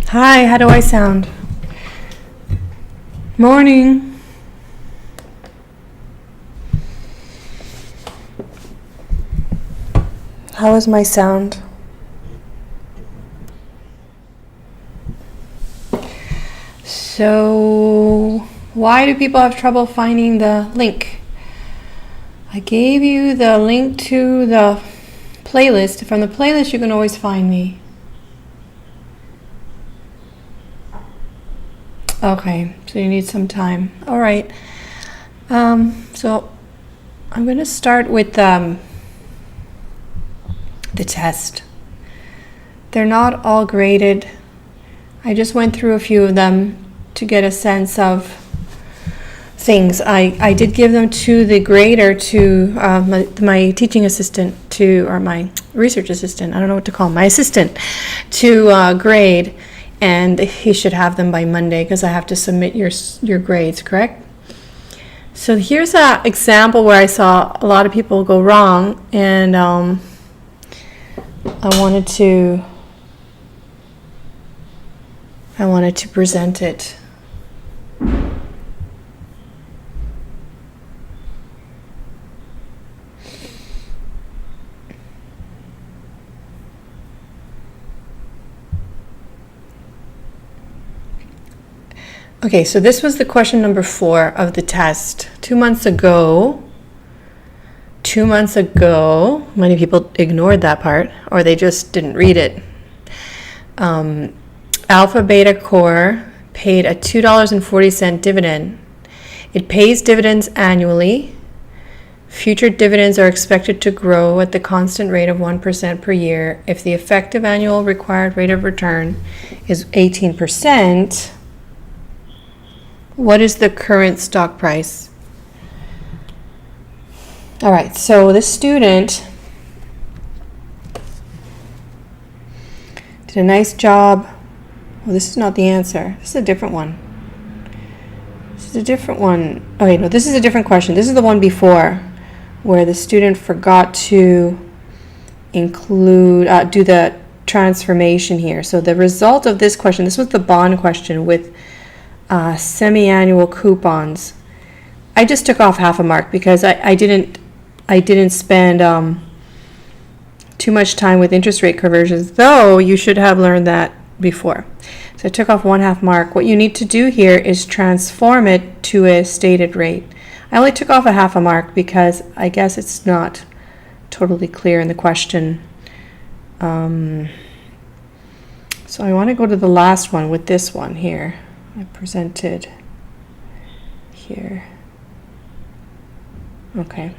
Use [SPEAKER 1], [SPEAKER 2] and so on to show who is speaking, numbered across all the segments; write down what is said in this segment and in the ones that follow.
[SPEAKER 1] Hi, how do I sound? Morning. How is my sound? So, why do people have trouble finding the link? I gave you the link to the playlist. From the playlist, you can always find me. Okay, so you need some time. All right. So I'm going to start with the test. They're not all graded. I just went through a few of them to get a sense of things. I did give them to the grader, to my teaching assistant, or my research assistant, I don't know what to call him, my assistant, to grade. And he should have them by Monday because I have to submit your grades, correct? So here's an example where I saw a lot of people go wrong, and I wanted to present it. Okay, so this was the question number 4 of the test. 2 months ago, many people ignored that part, or they just didn't read it. Alpha Beta Core paid a $2.40 dividend. It pays dividends annually. Future dividends are expected to grow at the constant rate of 1% per year. If the effective annual required rate of return is 18%, what is the current stock price? All right, so this student did a nice job. Well, this is not the answer. This is a different one. Okay, no, this is a different question. This is the one before, where the student forgot to include, do the transformation here. So the result of this question, this was the bond question with semi-annual coupons. I just took off half a mark because I didn't spend too much time with interest rate conversions, though you should have learned that before. So I took off 1/2 mark. What you need to do here is transform it to a stated rate. I only took off 1/2 mark because I guess it's not totally clear in the question. So I want to go to the last one with this one here. I presented here. Okay.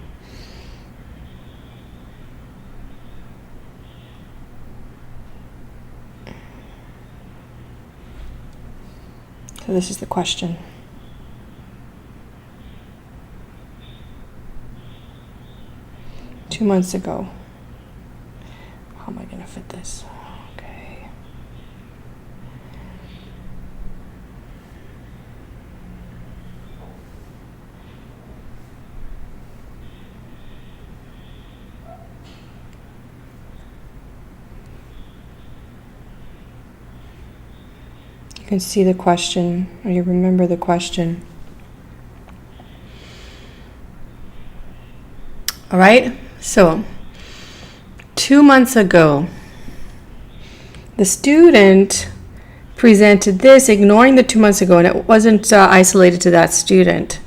[SPEAKER 1] So this is the question. Two months ago. How am I going to fit this? Okay. You can see the question, or you remember the question. All right, so 2 months ago, the student presented this, ignoring the 2 months ago, and it wasn't isolated to that student.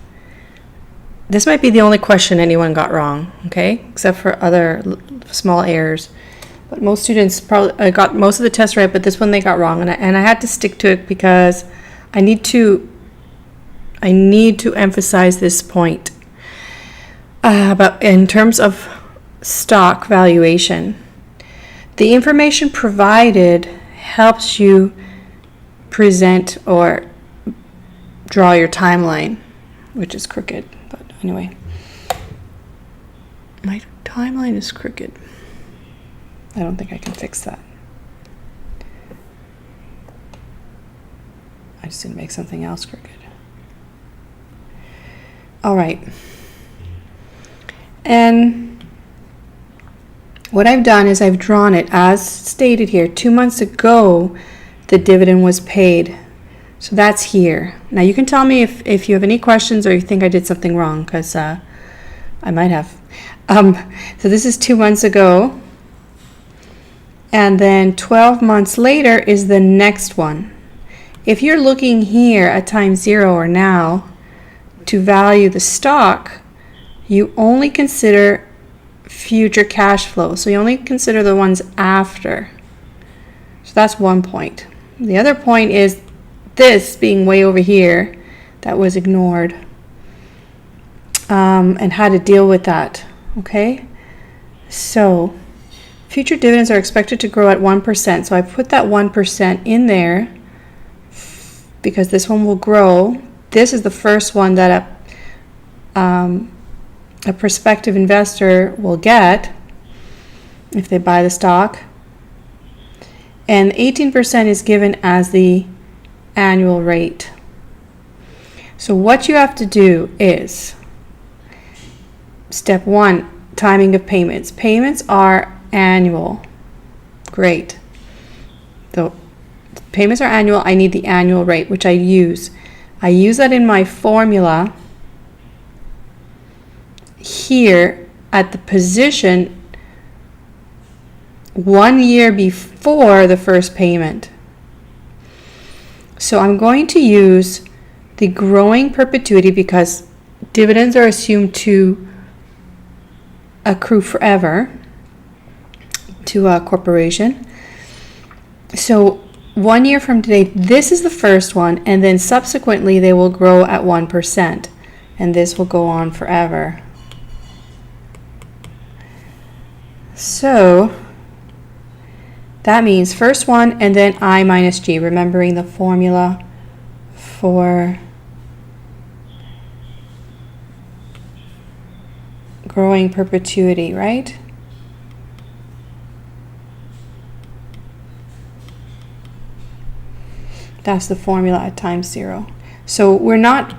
[SPEAKER 1] This might be the only question anyone got wrong, okay, except for other small errors. But most students probably got most of the tests right, but this one they got wrong, and I had to stick to it because I need to emphasize this point. But in terms of stock valuation, the information provided helps you present or draw your timeline, which is crooked. But anyway, my timeline is crooked. I don't think I can fix that. I just didn't make something else crooked. All right. And what I've done is I've drawn it as stated here. 2 months ago, the dividend was paid. So that's here. Now you can tell me if you have any questions or you think I did something wrong, because I might have. So this is 2 months ago. And then 12 months later is the next one. If you're looking here at time 0 or now to value the stock, you only consider future cash flow. So you only consider the ones after. So that's one point. The other point is this being way over here that was ignored, and how to deal with that. Okay, so future dividends are expected to grow at 1%. So I put that 1% in there because this one will grow. This is the first one that a prospective investor will get if they buy the stock. And 18% is given as the annual rate. So what you have to do is, step 1, timing of payments. Payments are annual. Great. So payments are annual. I need the annual rate, which I use. I use that in my formula here at the position 1 year before the first payment. So I'm going to use the growing perpetuity because dividends are assumed to accrue forever to a corporation. So 1 year from today, this is the first one, and then subsequently they will grow at 1%, and this will go on forever. So that means first one and then I minus G, remembering the formula for growing perpetuity, right? That's the formula at time 0. So we're not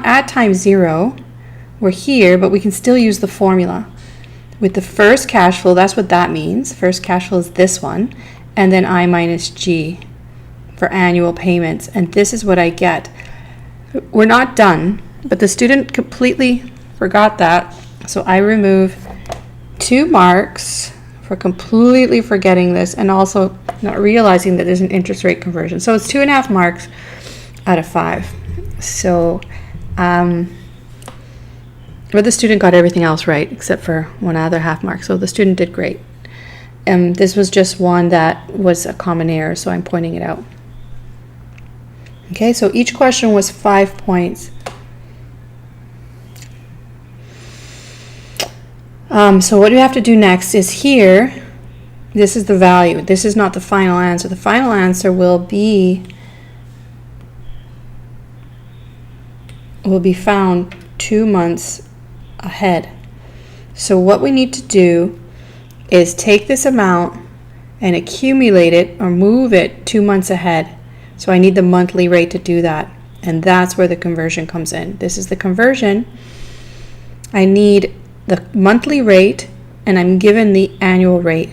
[SPEAKER 1] at time 0. We're here, but we can still use the formula. With the first cash flow, that's what that means. First cash flow is this one, and then I minus G for annual payments. And this is what I get. We're not done, but the student completely forgot that. So I remove 2 marks for completely forgetting this and also not realizing that there's an interest rate conversion. So it's 2.5 marks out of 5. So, but the student got everything else right except for 1 other half mark. So the student did great. This was just one that was a common error, so I'm pointing it out. Okay, so each question was 5 points. So what we have to do next is here, this is the value. This is not the final answer. The final answer will be found 2 months ahead. So what we need to do is take this amount and accumulate it or move it 2 months ahead. So I need the monthly rate to do that. And that's where the conversion comes in. This is the conversion. I need the monthly rate and I'm given the annual rate.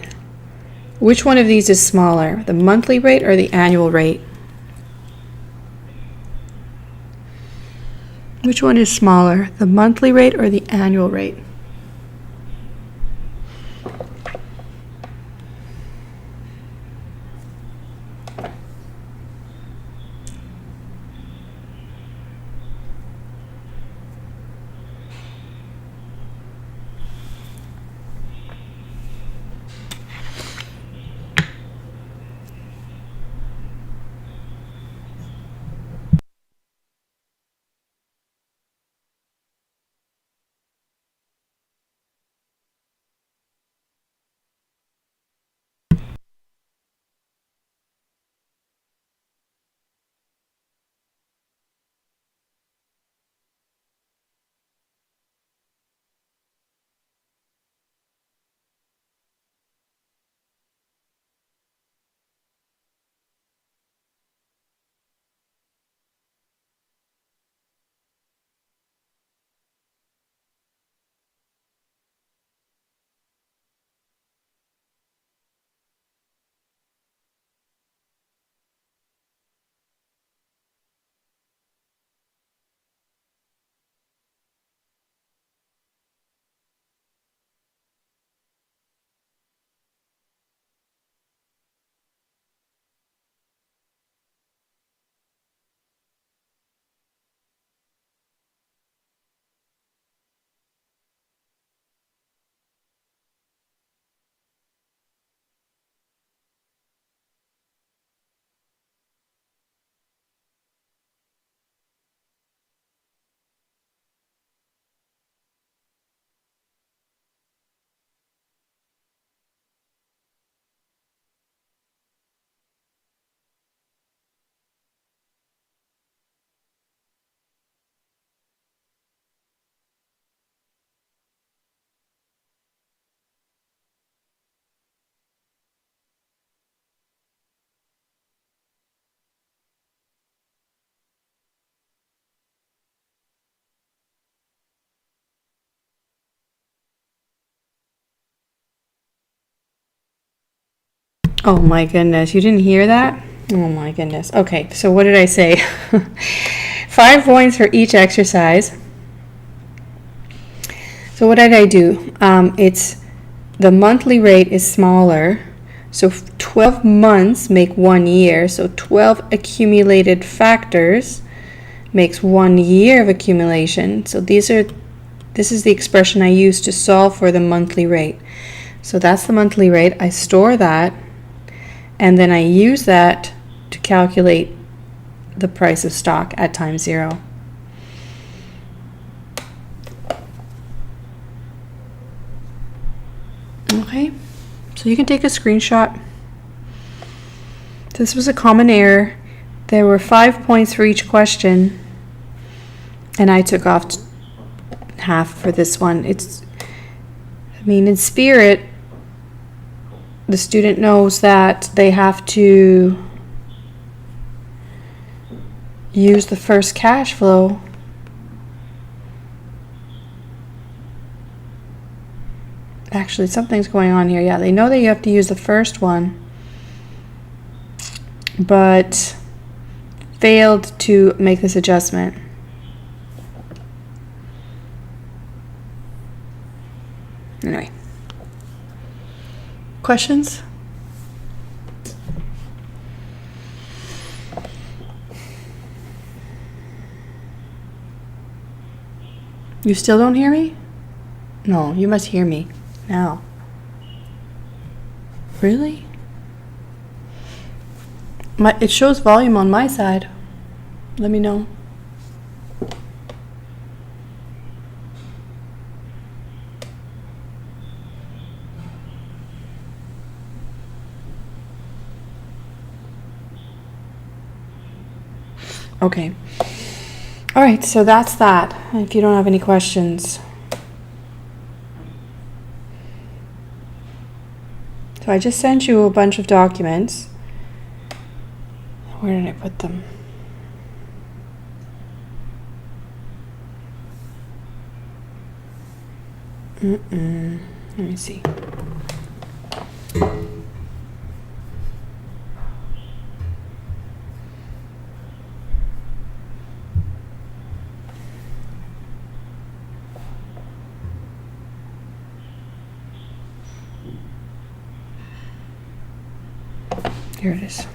[SPEAKER 1] Which one of these is smaller, the monthly rate or the annual rate? Which one is smaller, the monthly rate or the annual rate? Oh my goodness, you didn't hear that? Oh my goodness. Okay, so what did I say? 5 points for each exercise. So what did I do? It's the monthly rate is smaller. So 12 months make 1 year. So 12 accumulated factors makes 1 year of accumulation. So this is the expression I use to solve for the monthly rate. So that's the monthly rate. I store that, and then I use that to calculate the price of stock at time 0. Okay, so you can take a screenshot. This was a common error. There were 5 points for each question, and I took off half for this one. In spirit, the student knows that they have to use the first cash flow. Actually, something's going on here. Yeah, they know that you have to use the first one, but failed to make this adjustment. Anyway, questions? You still don't hear me? No, you must hear me now. Really? It shows volume on my side. Let me know. Okay. All right, so that's that. If you don't have any questions. So I just sent you a bunch of documents. Where did I put them? Let me see. Here it is.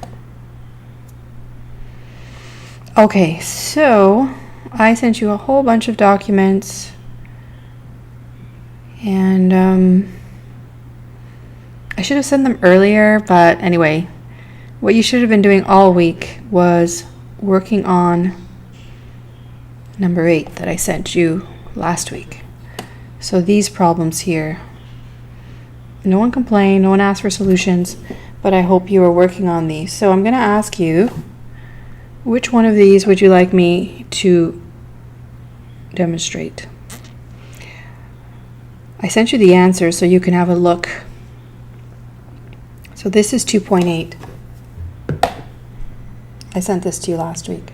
[SPEAKER 1] Okay, so I sent you a whole bunch of documents, and I should have sent them earlier, but anyway, what you should have been doing all week was working on number 8 that I sent you last week. So these problems here, no one complained, no one asked for solutions, but I hope you are working on these. So I'm going to ask you, which one of these would you like me to demonstrate? I sent you the answer so you can have a look. So this is 2.8. I sent this to you last week.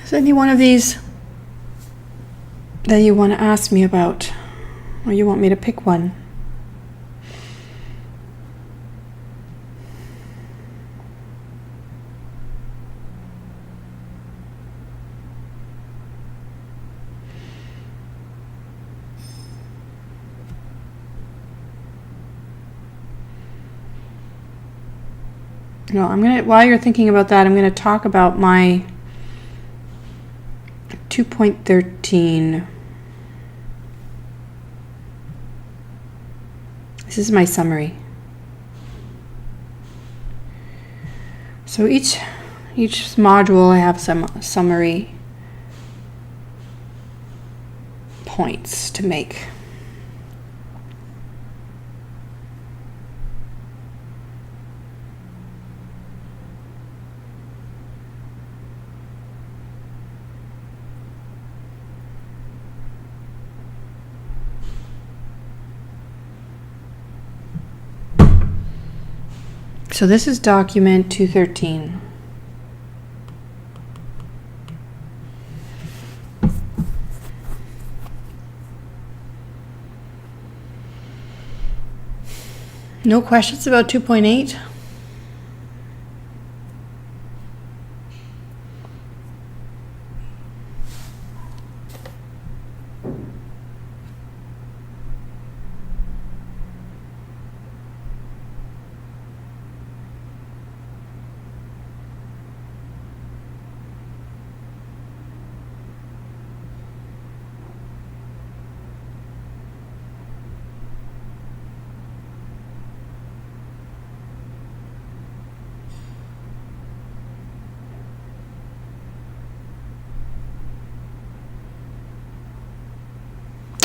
[SPEAKER 1] Is any one of these that you want to ask me about, or you want me to pick one? No, while you're thinking about that, I'm gonna talk about my 2.13. This is my summary. So each module I have some summary points to make. So this is document 213. No questions about 2.8?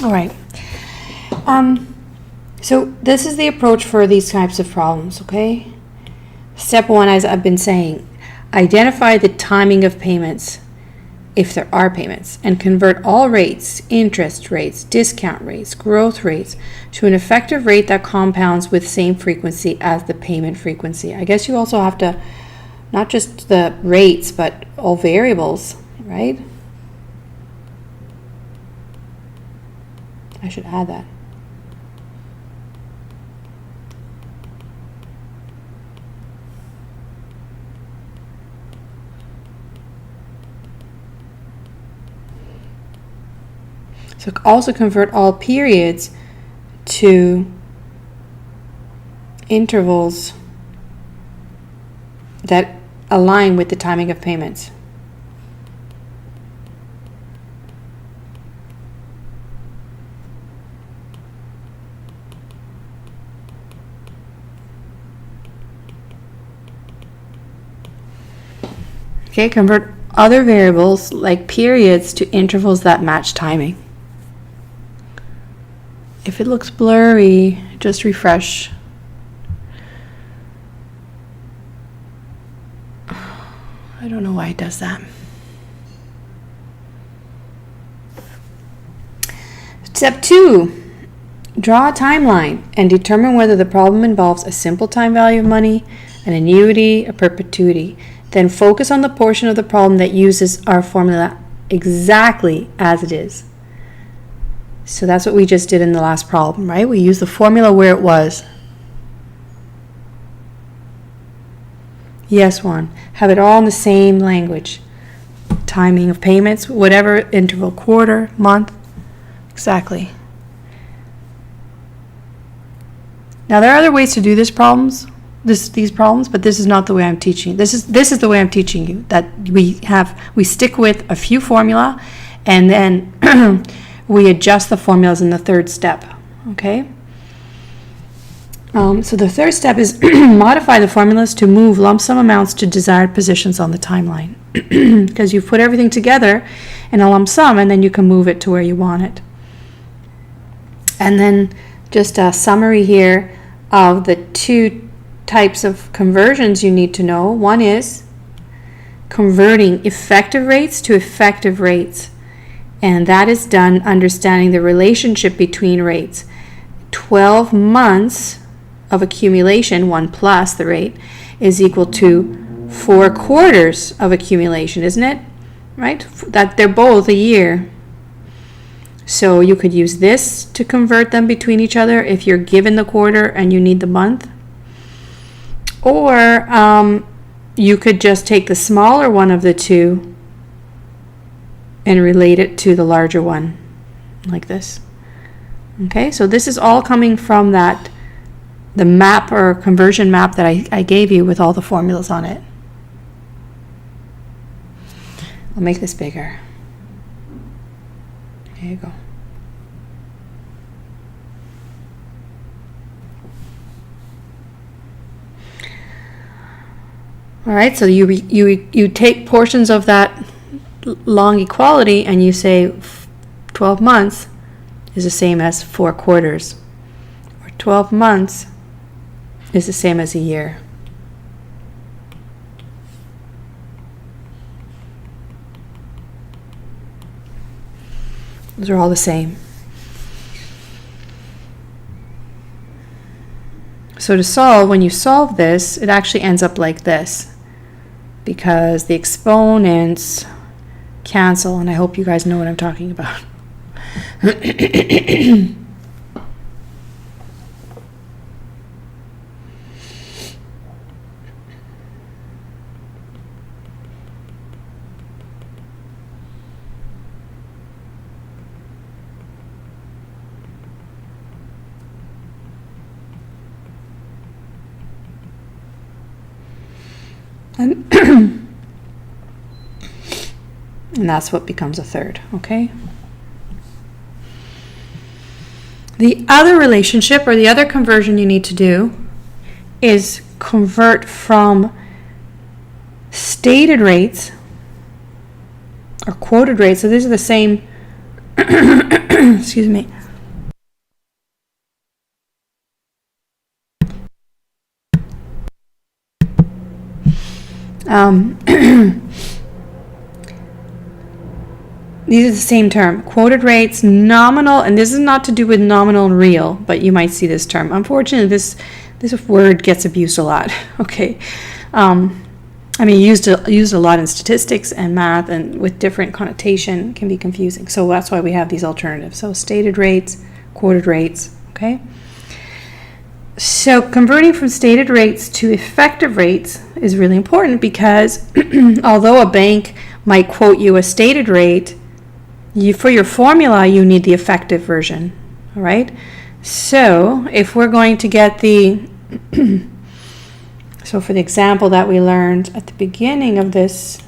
[SPEAKER 1] All right. So this is the approach for these types of problems, okay? Step one, as I've been saying, identify the timing of payments, if there are payments, and convert all rates, interest rates, discount rates, growth rates, to an effective rate that compounds with same frequency as the payment frequency. I guess you also have to, not just the rates, but all variables, right? I should add that. So also convert all periods to intervals that align with the timing of payments. Okay, convert other variables like periods to intervals that match timing. If it looks blurry, just refresh. I don't know why it does that. Step 2, draw a timeline and determine whether the problem involves a simple time value of money, an annuity, a perpetuity. Then focus on the portion of the problem that uses our formula exactly as it is. So that's what we just did in the last problem, right? We used the formula where it was. Yes, one. Have it all in the same language. Timing of payments, whatever interval, quarter, month. Exactly. Now there are other ways to do these problems, but this is not the way I'm teaching. This is the way I'm teaching you. That we stick with a few formula, and then we adjust the formulas in the third step. Okay. So the third step is modify the formulas to move lump sum amounts to desired positions on the timeline, because you've put everything together in a lump sum, and then you can move it to where you want it. And then just a summary here of the two types of conversions you need to know. One is converting effective rates to effective rates, and that is done understanding the relationship between rates. 12 months of accumulation, 1 plus the rate, is equal to 4 quarters of accumulation, isn't it? Right? That they're both a year. So you could use this to convert them between each other if you're given the quarter and you need the month. Or you could just take the smaller one of the two and relate it to the larger one, like this. Okay, so this is all coming from that the map or conversion map that I gave you with all the formulas on it. I'll make this bigger. There you go. All right, so you take portions of that long equality and you say 12 months is the same as 4 quarters, or 12 months is the same as a year. Those are all the same. So to solve, when you solve this, it actually ends up like this, because the exponents cancel, and I hope you guys know what I'm talking about. And that's what becomes a third, okay? The other relationship, or the other conversion you need to do, is convert from stated rates or quoted rates. So these are the same, excuse me. These are the same term, quoted rates, nominal, and this is not to do with nominal and real, but you might see this term. Unfortunately, this word gets abused a lot. Okay, I mean, used a lot in statistics and math, and with different connotation can be confusing. So that's why we have these alternatives. So stated rates, quoted rates. Okay. So converting from stated rates to effective rates is really important, because although a bank might quote you a stated rate, for your formula you need the effective version. All right. So if we're going to get the so for the example that we learned at the beginning of this,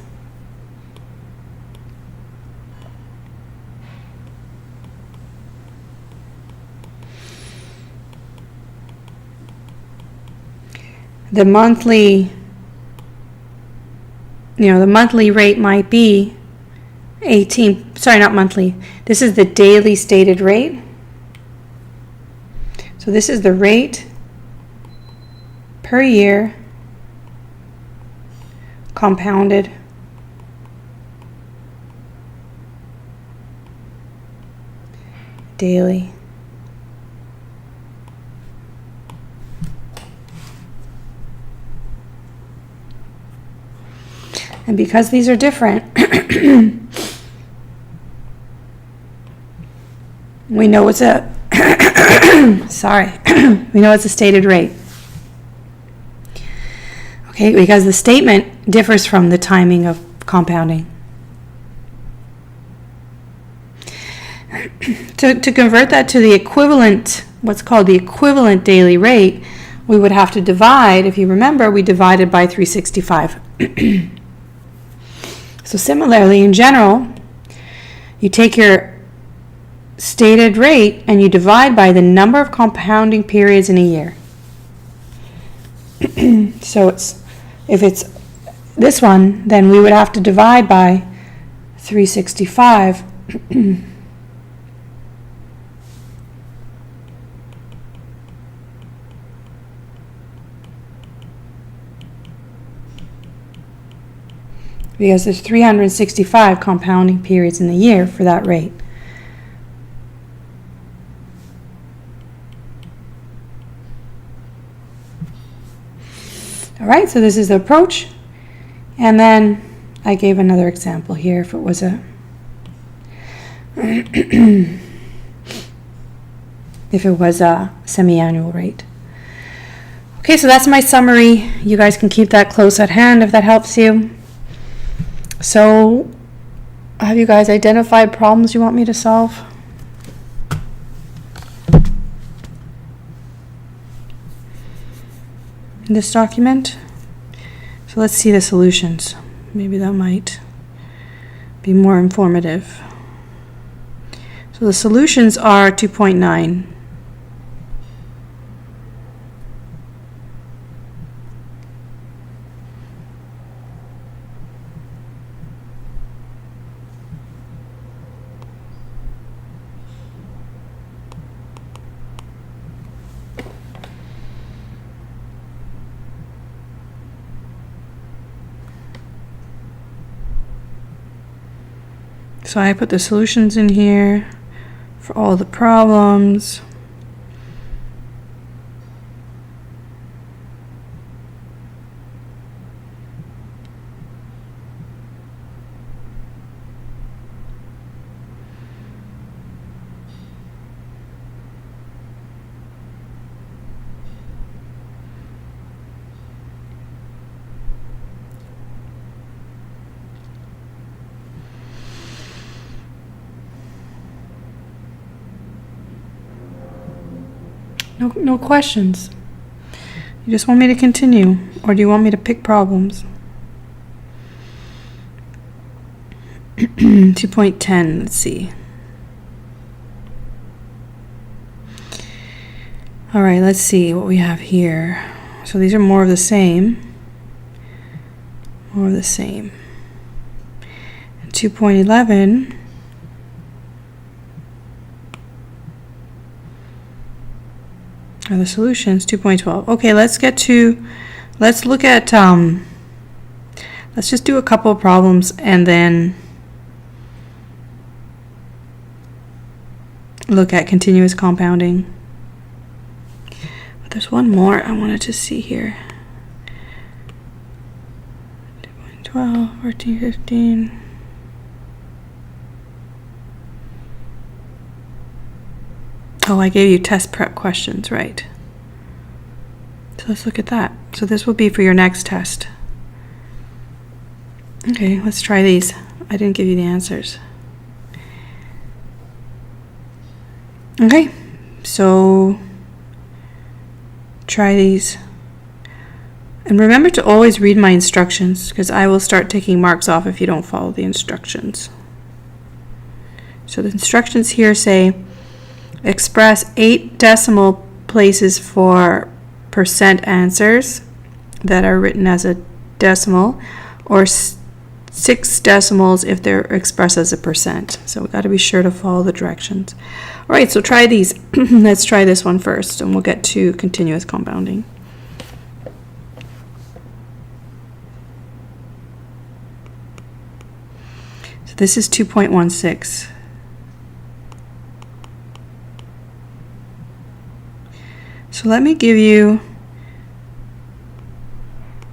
[SPEAKER 1] the monthly rate might be 18, sorry, not monthly. This is the daily stated rate. So this is the rate per year compounded daily. And because these are different, we know it's a we know it's a stated rate. Okay, because the statement differs from the timing of compounding. To convert that to the equivalent, what's called the equivalent daily rate, we would have to divide. If you remember, we divided by 365. So similarly, in general, you take your stated rate and you divide by the number of compounding periods in a year. So if it's this one, then we would have to divide by 365. Because there's 365 compounding periods in the year for that rate. All right, so this is the approach. And then I gave another example here if it was a if it was a semi-annual rate. Okay, so that's my summary. You guys can keep that close at hand if that helps you. So, have you guys identified problems you want me to solve? in this document. So let's see the solutions. Maybe that might be more informative. So the solutions are 2.9. So I put the solutions in here for all the problems. No questions. You just want me to continue, or do you want me to pick problems? 2.10, let's see. All right, let's see what we have here. So these are more of the same. More of the same. 2.11. Are the solutions 2.12. Okay, let's look at, let's just do a couple of problems and then look at continuous compounding. But there's one more I wanted to see here. 2.12, 14, 15. Oh, I gave you test prep questions, right? So let's look at that. So this will be for your next test. Okay, let's try these. I didn't give you the answers. Okay, so try these. And remember to always read my instructions, because I will start taking marks off if you don't follow the instructions. So the instructions here say, express 8 decimal places for percent answers that are written as a decimal, or 6 decimals if they're expressed as a percent. So we've got to be sure to follow the directions. All right, so try these. Let's try this one first, and we'll get to continuous compounding. So this is 2.16. So let me give you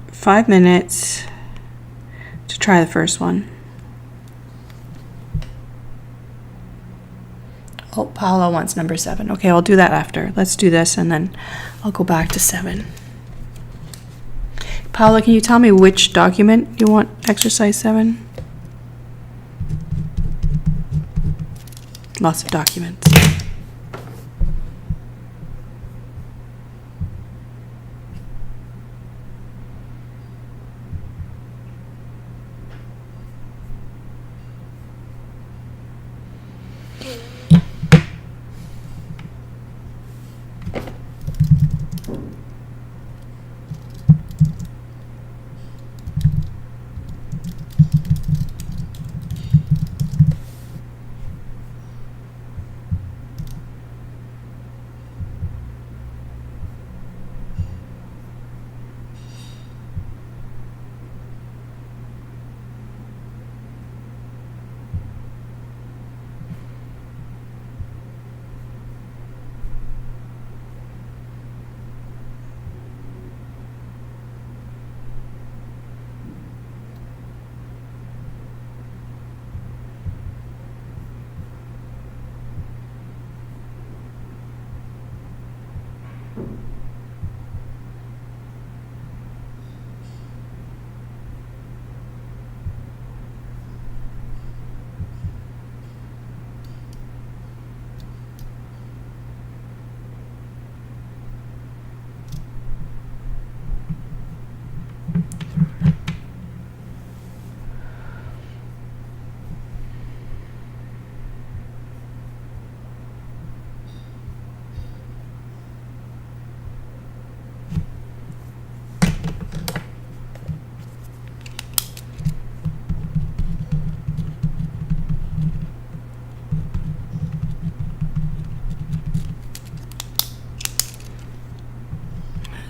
[SPEAKER 1] 5 minutes to try the first one. Oh, Paula wants number 7. Okay, I'll do that after. Let's do this and then I'll go back to 7. Paula, can you tell me which document you want exercise 7? Lots of documents.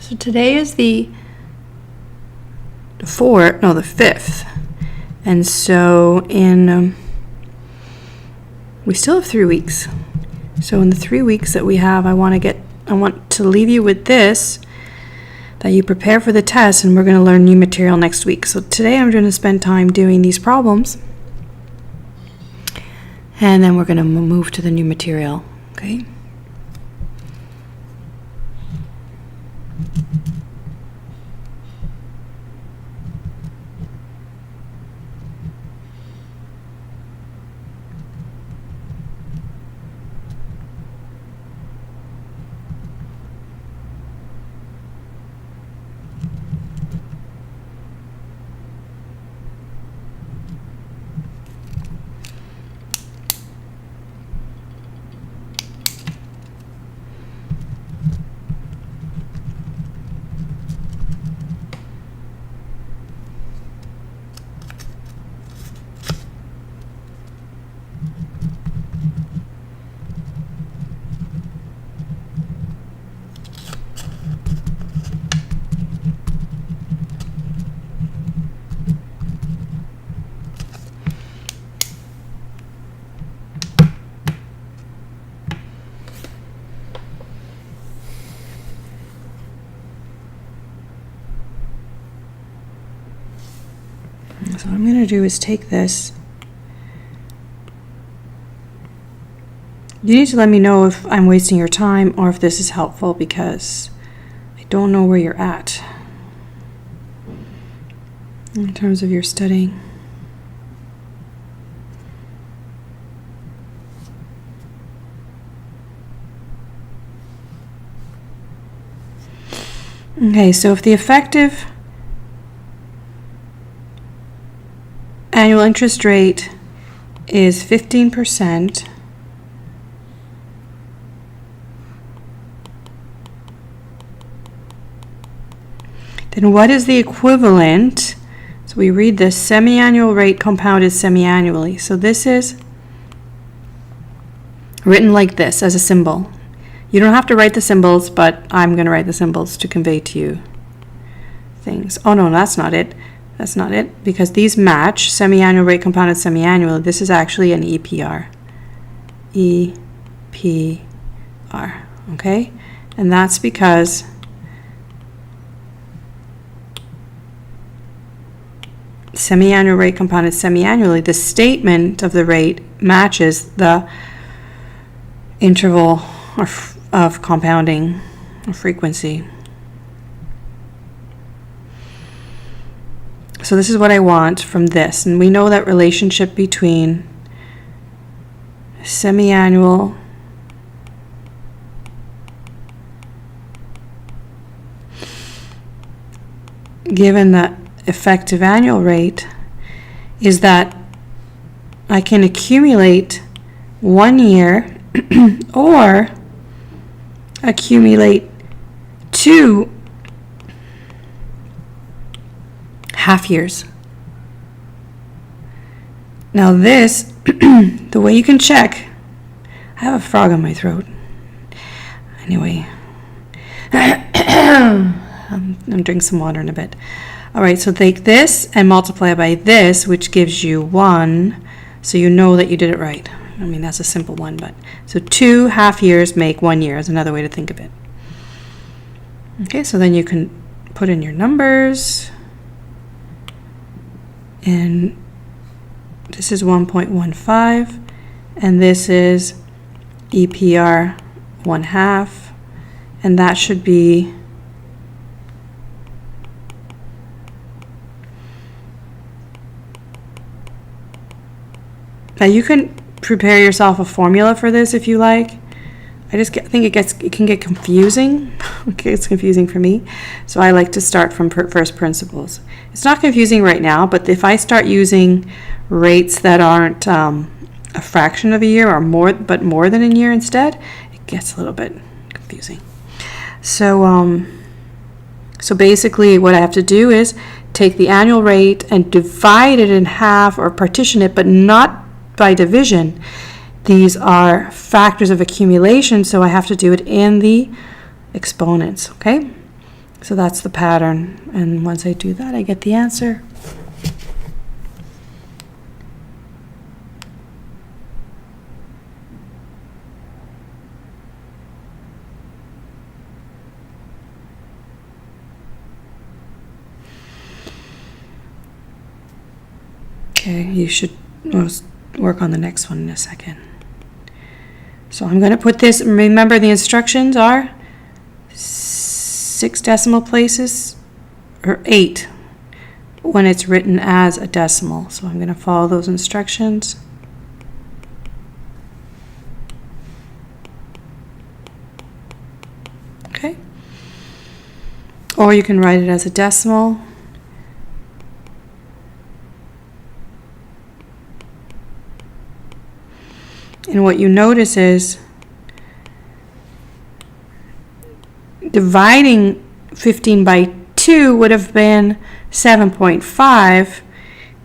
[SPEAKER 1] So today is the 5th. And so we still have 3 weeks. So in the 3 weeks that we have, I want to leave you with this, that you prepare for the test, and we're going to learn new material next week. So today I'm going to spend time doing these problems, and then we're going to move to the new material, okay? So what I'm going to do is take this. You need to let me know if I'm wasting your time or if this is helpful, because I don't know where you're at in terms of your studying. Okay, so if the effective annual interest rate is 15%, then what is the equivalent? So we read this: semi-annual rate compounded semi-annually. So this is written like this as a symbol. You don't have to write the symbols, but I'm going to write the symbols to convey to you things. Oh no, that's not it. That's not it, because these match. Semi-annual rate compounded semi-annual. This is actually an EPR. EPR, okay? And that's because semi-annual rate compounded semi-annually, the statement of the rate matches the interval of compounding or frequency. So this is what I want from this. And we know that relationship between semi-annual given the effective annual rate is that I can accumulate 1 year or accumulate 2 half years. Now this, the way you can check, I have a frog in my throat. Anyway, I'm drinking some water in a bit. All right, so take this and multiply by this, which gives you 1, so you know that you did it right. I mean, that's a simple one, but so 2 half years make 1 year is another way to think of it. Okay, so then you can put in your numbers. And this is 1.15, and this is EPR 1/2, and that should be now. You can prepare yourself a formula for this if you like. I just think it can get confusing. Okay, it's confusing for me, so I like to start from first principles. It's not confusing right now, but if I start using rates that aren't a fraction of a year or more, but more than a year instead, it gets a little bit confusing. So so basically what I have to do is take the annual rate and divide it in half, or partition it, but not by division. These are factors of accumulation, so I have to do it in the exponents, okay? So that's the pattern. And once I do that, I get the answer. Okay, you should work on the next one in a second. So I'm going to put this, remember the instructions are 6 decimal places, or 8 when it's written as a decimal. So I'm going to follow those instructions. Okay. Or you can write it as a decimal. And what you notice is dividing 15 by 2 would have been 7.5,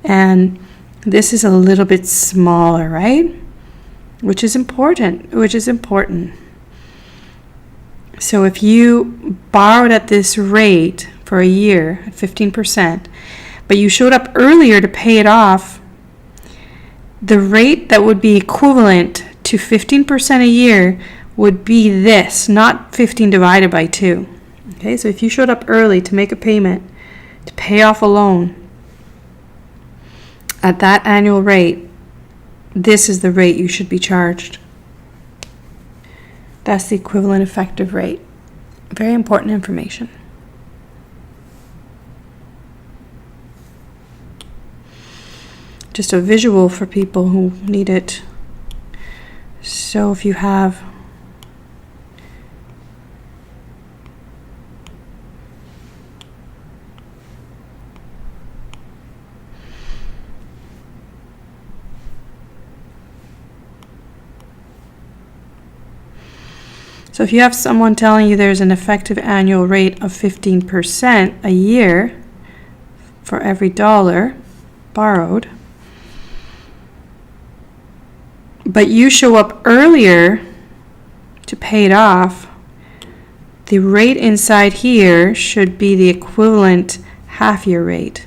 [SPEAKER 1] and this is a little bit smaller, right? Which is important, So if you borrowed at this rate for a year at 15%, but you showed up earlier to pay it off, the rate that would be equivalent to 15% a year would be this, not 15 divided by 2. Okay, so if you showed up early to make a payment, to pay off a loan, at that annual rate, this is the rate you should be charged. That's the equivalent effective rate. Very important information. Just a visual for people who need it. So if you have someone telling you there's an effective annual rate of 15% a year for every dollar borrowed, but you show up earlier to pay it off, the rate inside here should be the equivalent half-year rate.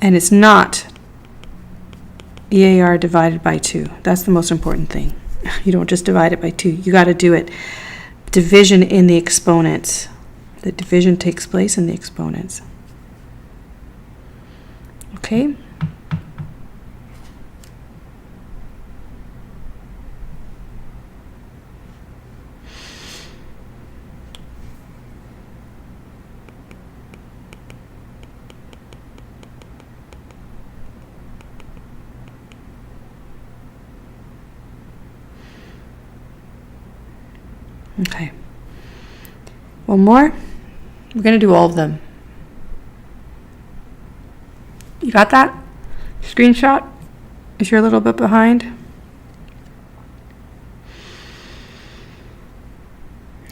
[SPEAKER 1] And it's not EAR divided by 2. That's the most important thing. You don't just divide it by 2. You got to do it. Division in the exponents. The division takes place in the exponents. Okay? Okay. One more. We're going to do all of them. You got that? Screenshot? If you're a little bit behind.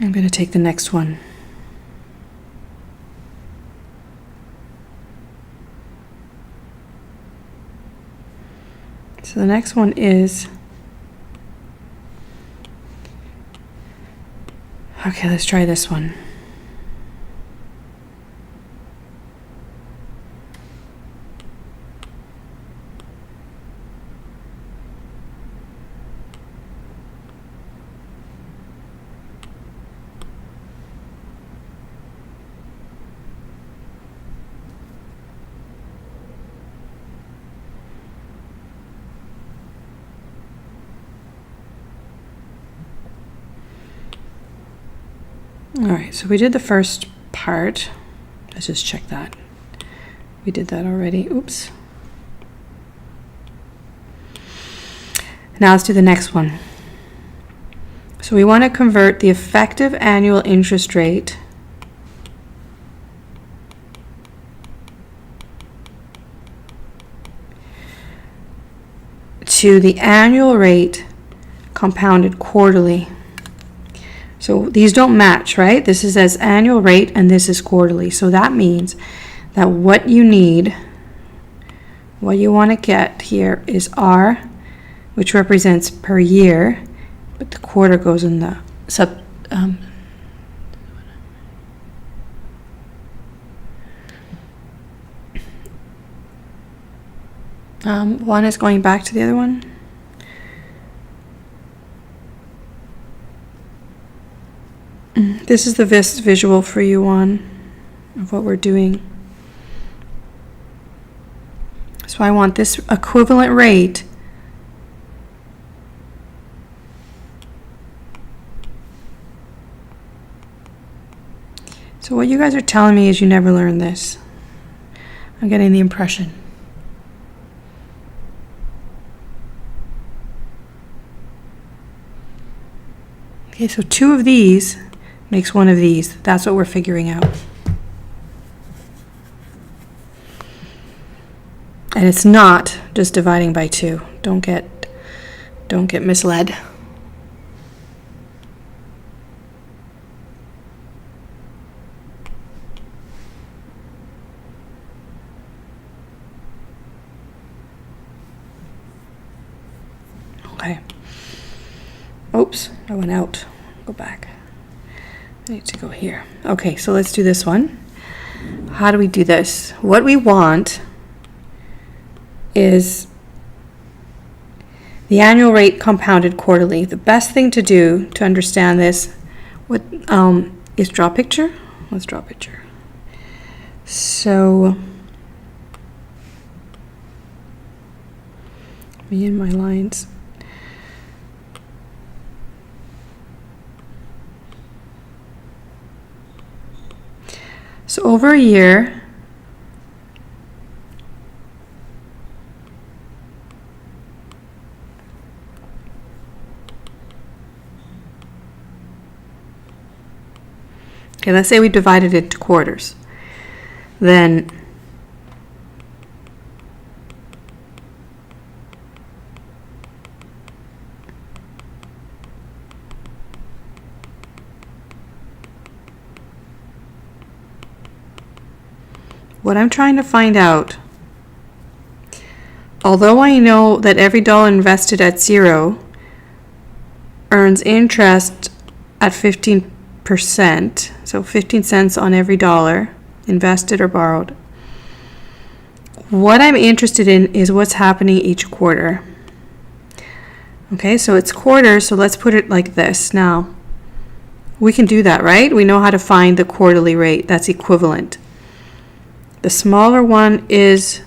[SPEAKER 1] I'm going to take the next one. So the next one is, okay, let's try this one. All right, so we did the first part. Let's just check that. We did that already. Oops. Now let's do the next one. So we want to convert the effective annual interest rate to the annual rate compounded quarterly. So these don't match, right? This is as annual rate and this is quarterly. So that means that what you need, what you want to get here is R, which represents per year, But the quarter goes in the one is going back to the other one. This is the visual for you on of what we're doing. So I want this equivalent rate So what you guys are telling me is you never learned this. I'm getting the impression. Okay, so 2 of these makes 1 of these. That's what we're figuring out. And it's not just dividing by 2. Don't get misled. Okay. Oops, I went out. Go back. I need to go here. Okay, so let's do this one. How do we do this? What we want is the annual rate compounded quarterly. The best thing to do to understand this is draw a picture. Let's draw a picture. So me and my lines. So over a year, okay, let's say we divided it into quarters. Then what I'm trying to find out, although I know that every dollar invested at 0 earns interest at 15%, so 15 cents on every dollar invested or borrowed. What I'm interested in is what's happening each quarter. Okay, so it's quarters, so let's put it like this. Now, we can do that, right? We know how to find the quarterly rate. That's equivalent. The smaller one is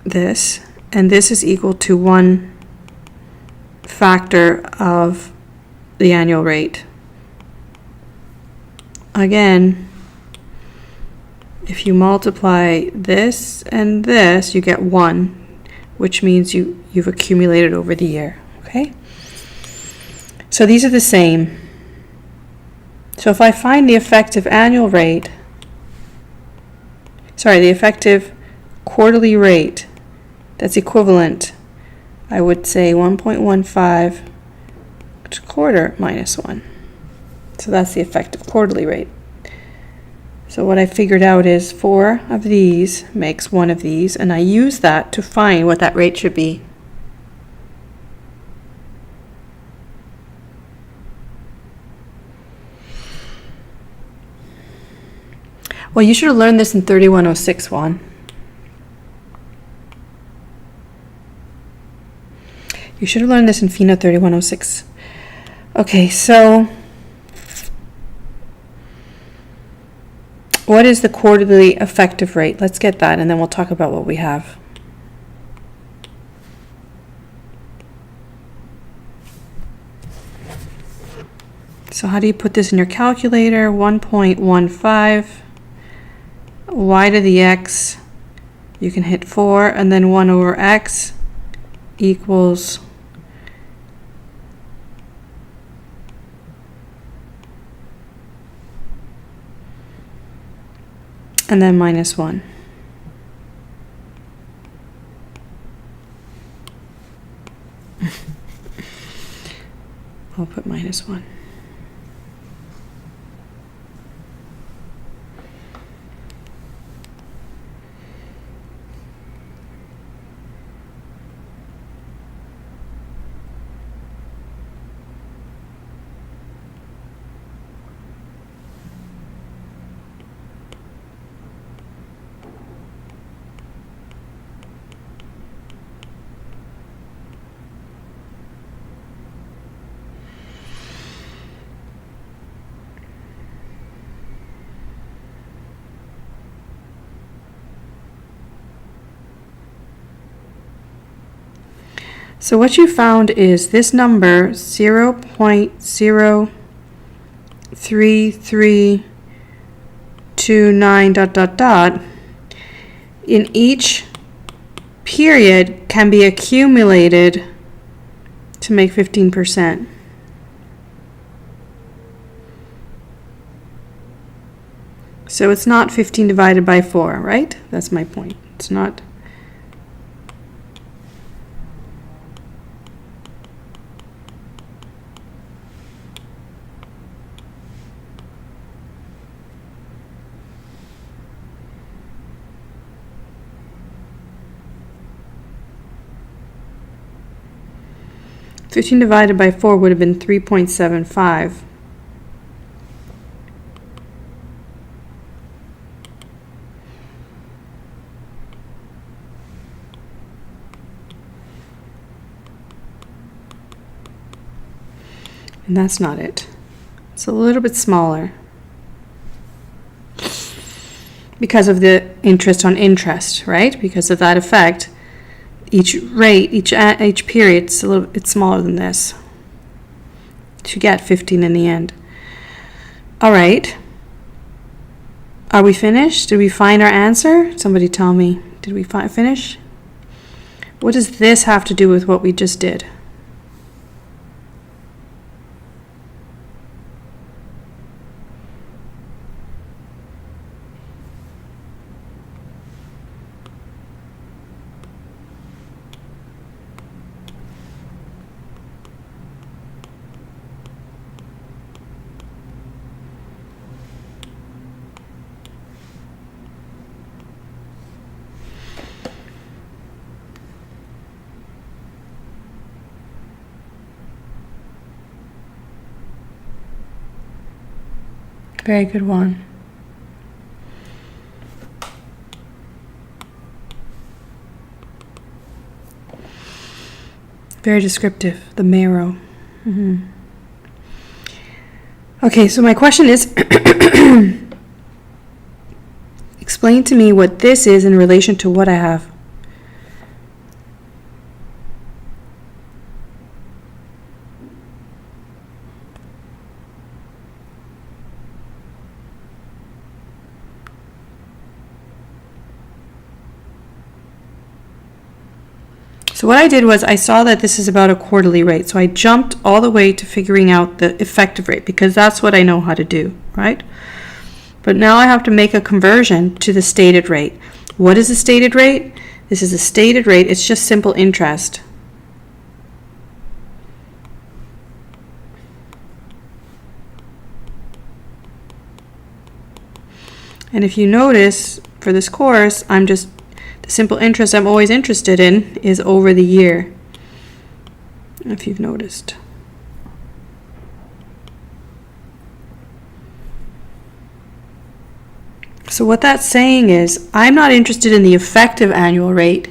[SPEAKER 1] this, and this is equal to 1 factor of the annual rate. Again, if you multiply this and this, you get 1, which means you've accumulated over the year, okay? So these are the same. So if I find the effective annual rate, the effective quarterly rate that's equivalent, I would say 1.15 to quarter minus 1. So that's the effective quarterly rate. So what I figured out is 4 of these makes 1 of these, and I use that to find what that rate should be. Well, you should have learned this in 3106, Juan. You should have learned this in FINA 3106. Okay, so what is the quarterly effective rate? Let's get that, and then we'll talk about what we have. So how do you put this in your calculator? 1.15. Y to the x, you can hit 4, and then 1 over x equals and then minus 1. I'll put minus 1. So what you found is this number 0.03329 ... in each period can be accumulated to make 15%. So it's not 15 divided by 4, right? That's my point. It's not. Fifteen divided by 4 would have been 3.75. And that's not it. It's a little bit smaller because of the interest on interest, right? Because of that effect, each rate, each period, it's smaller than this to get 15 in the end. All right. Are we finished? Did we find our answer? Somebody tell me. Did we finish? What does this have to do with what we just did? Very good one. Very descriptive, the marrow. Okay, so my question is, explain to me what this is in relation to what I have. So what I did was I saw that this is about a quarterly rate. So I jumped all the way to figuring out the effective rate because that's what I know how to do, right? But now I have to make a conversion to the stated rate. What is the stated rate? This is a stated rate. It's just simple interest. And if you notice, for this course, the simple interest I'm always interested in is over the year, if you've noticed. So what that's saying is, I'm not interested in the effective annual rate.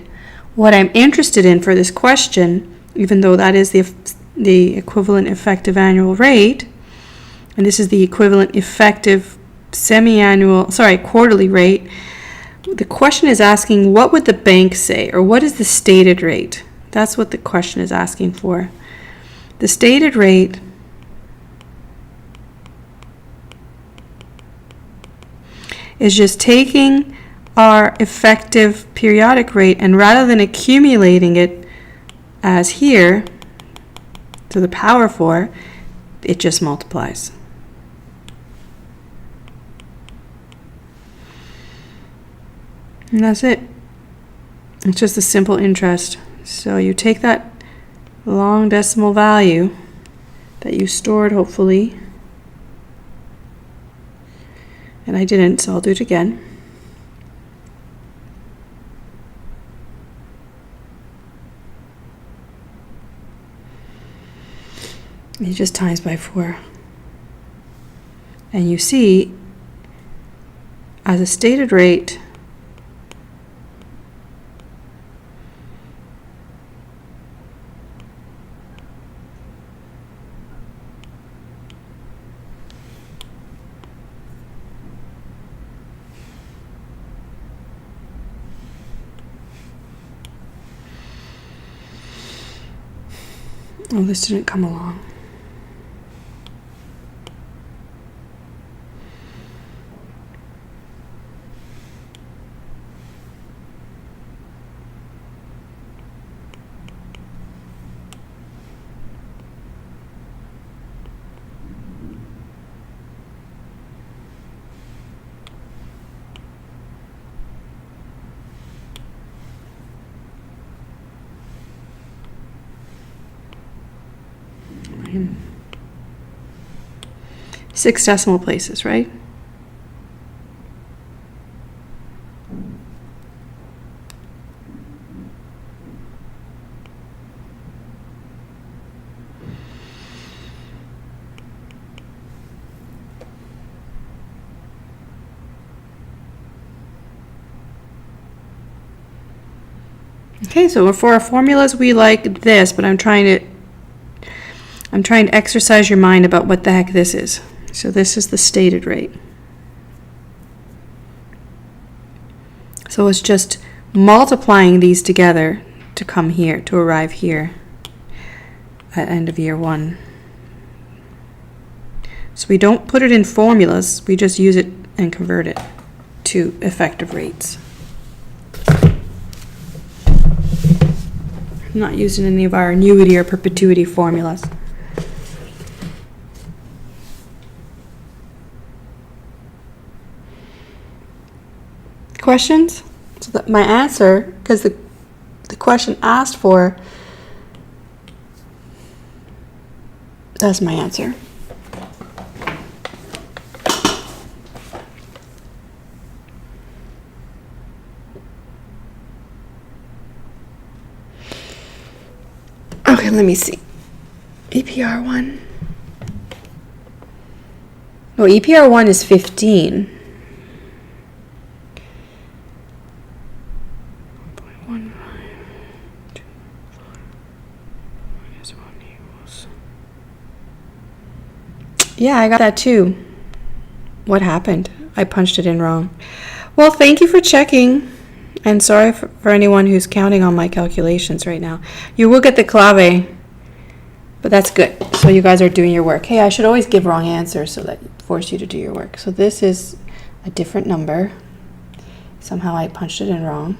[SPEAKER 1] What I'm interested in for this question, even though that is the equivalent effective annual rate, and this is the equivalent effective quarterly rate, the question is asking, what would the bank say, or what is the stated rate? That's what the question is asking for. The stated rate is just taking our effective periodic rate, and rather than accumulating it as here to the power 4, it just multiplies. And that's it. It's just a simple interest. So you take that long decimal value that you stored, hopefully, and I didn't, so I'll do it again. And you just times by 4. And you see, as a stated rate, Oh, this didn't come along. Six decimal places, right? Okay, so for our formulas, we like this, but I'm trying to exercise your mind about what the heck this is. So this is the stated rate. So it's just multiplying these together to come here, to arrive here at end of year 1. So we don't put it in formulas, we just use it and convert it to effective rates. I'm not using any of our annuity or perpetuity formulas. Questions? So that my answer, because the question asked for, that's my answer. Okay, let me see. EPR 1. No, EPR 1 is 15. 1.15. Yeah, I got that too. What happened? I punched it in wrong. Well, thank you for checking. And sorry for anyone who's counting on my calculations right now. You will get the clave, but that's good. So you guys are doing your work. Hey, I should always give wrong answers so that force you to do your work. So this is a different number. Somehow I punched it in wrong.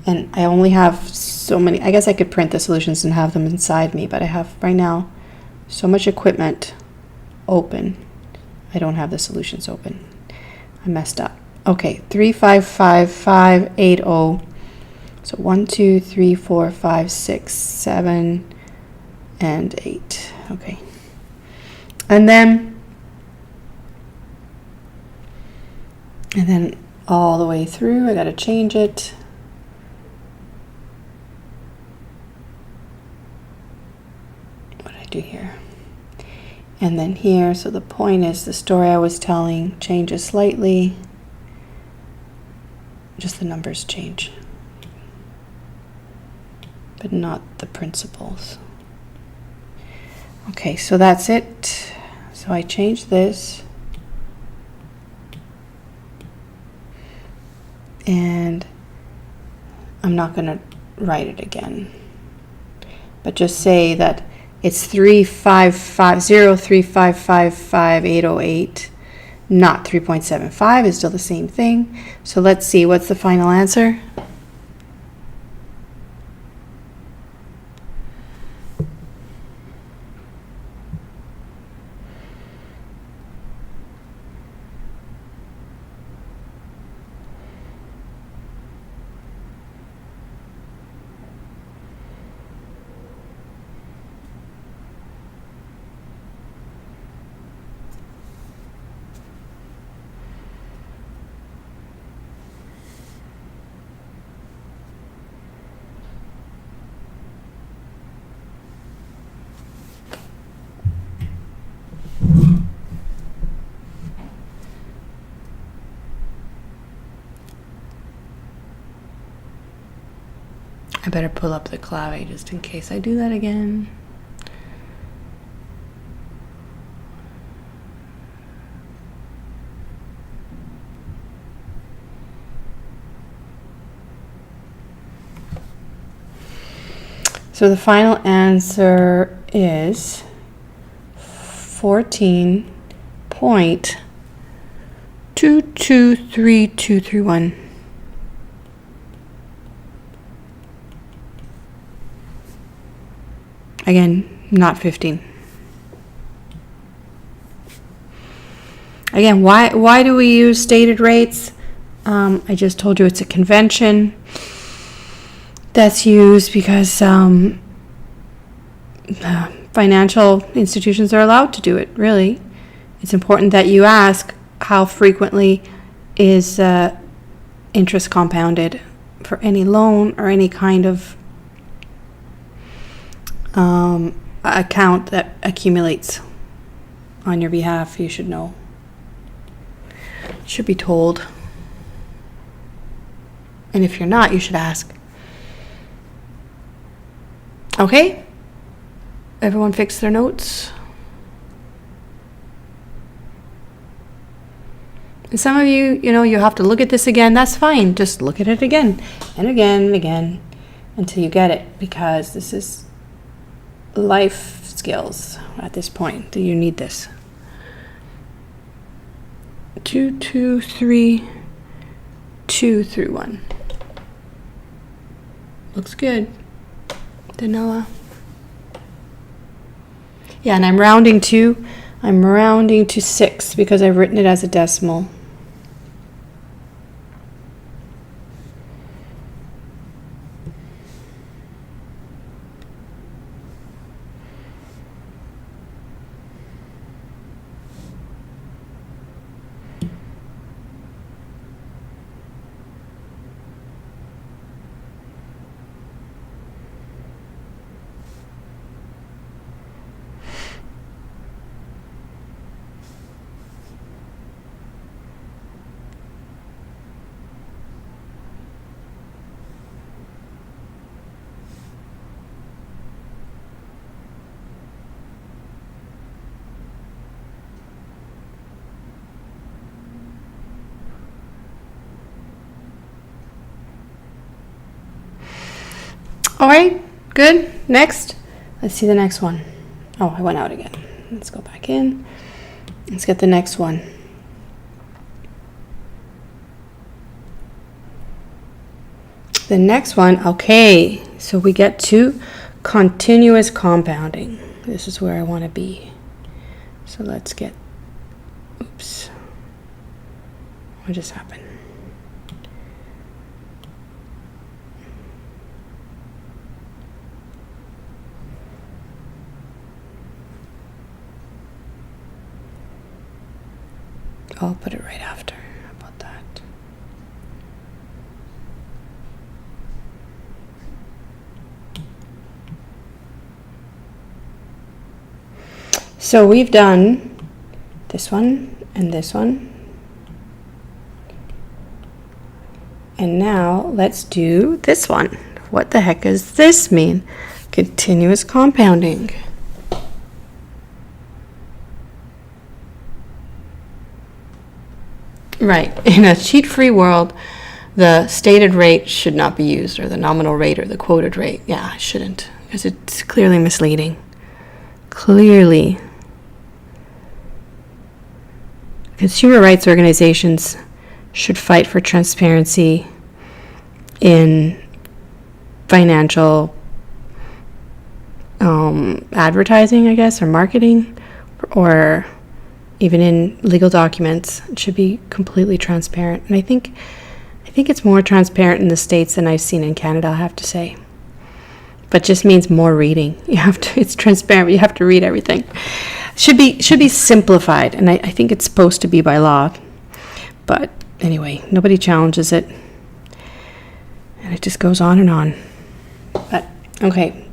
[SPEAKER 1] And I only have so many. I guess I could print the solutions and have them inside me, but I have right now so much equipment open. I don't have the solutions open. I messed up. Okay, 355,580. So 1, 2, 3, 4, 5, 6, 7, and 8. Okay. And then all the way through, I got to change it. What did I do here? And then here, so the point is the story I was telling changes slightly. Just the numbers change, but not the principles. Okay, so that's it. So I changed this. And I'm not going to write it again, but just say that it's 355,03555,808, not 3.75 is still the same thing. So let's see, what's the final answer? I better pull up the clave just in case I do that again. So the final answer is 14.223231. Again, not 15. Again, why do we use stated rates? I just told you it's a convention that's used because financial institutions are allowed to do it, really. It's important that you ask how frequently is interest compounded for any loan or any kind of account that accumulates on your behalf. You should know. Should be told. And if you're not, you should ask. Okay? Everyone fix their notes? And some of you, you have to look at this again. That's fine. Just look at it again and again and again until you get it, because this is life skills at this point. Do you need this? 223231. Looks good. Danella. Yeah, and I'm rounding to 6 because I've written it as a decimal. All right, good. Next, let's see the next one. Oh, I went out again. Let's go back in. Let's get the next one. The next one, okay, so we get to continuous compounding. This is where I want to be. So let's get, oops, what just happened? I'll put it right after. How about that? So we've done this one and this one. And now let's do this one. What the heck does this mean? Continuous compounding. Right. In a cheat-free world, the stated rate should not be used, or the nominal rate or the quoted rate. Yeah, it shouldn't, because it's clearly misleading. Clearly. Consumer rights organizations should fight for transparency in financial advertising, I guess, or marketing, or even in legal documents. It should be completely transparent. And I think it's more transparent in the States than I've seen in Canada, I have to say. But just means more reading. It's transparent, but you have to read everything. Should be simplified, and I think it's supposed to be by law. But anyway, nobody challenges it. And it just goes on and on. But okay.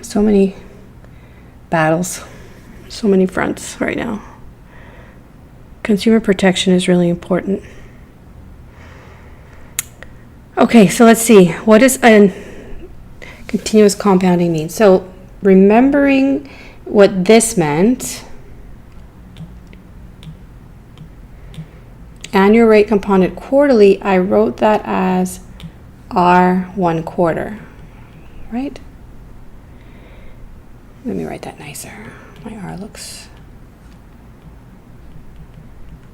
[SPEAKER 1] So many battles. So many fronts right now. Consumer protection is really important. Okay, so let's see. What does a continuous compounding mean? So remembering what this meant, annual rate compounded quarterly, I wrote that as R 1/4. right? Let me write that nicer. My R looks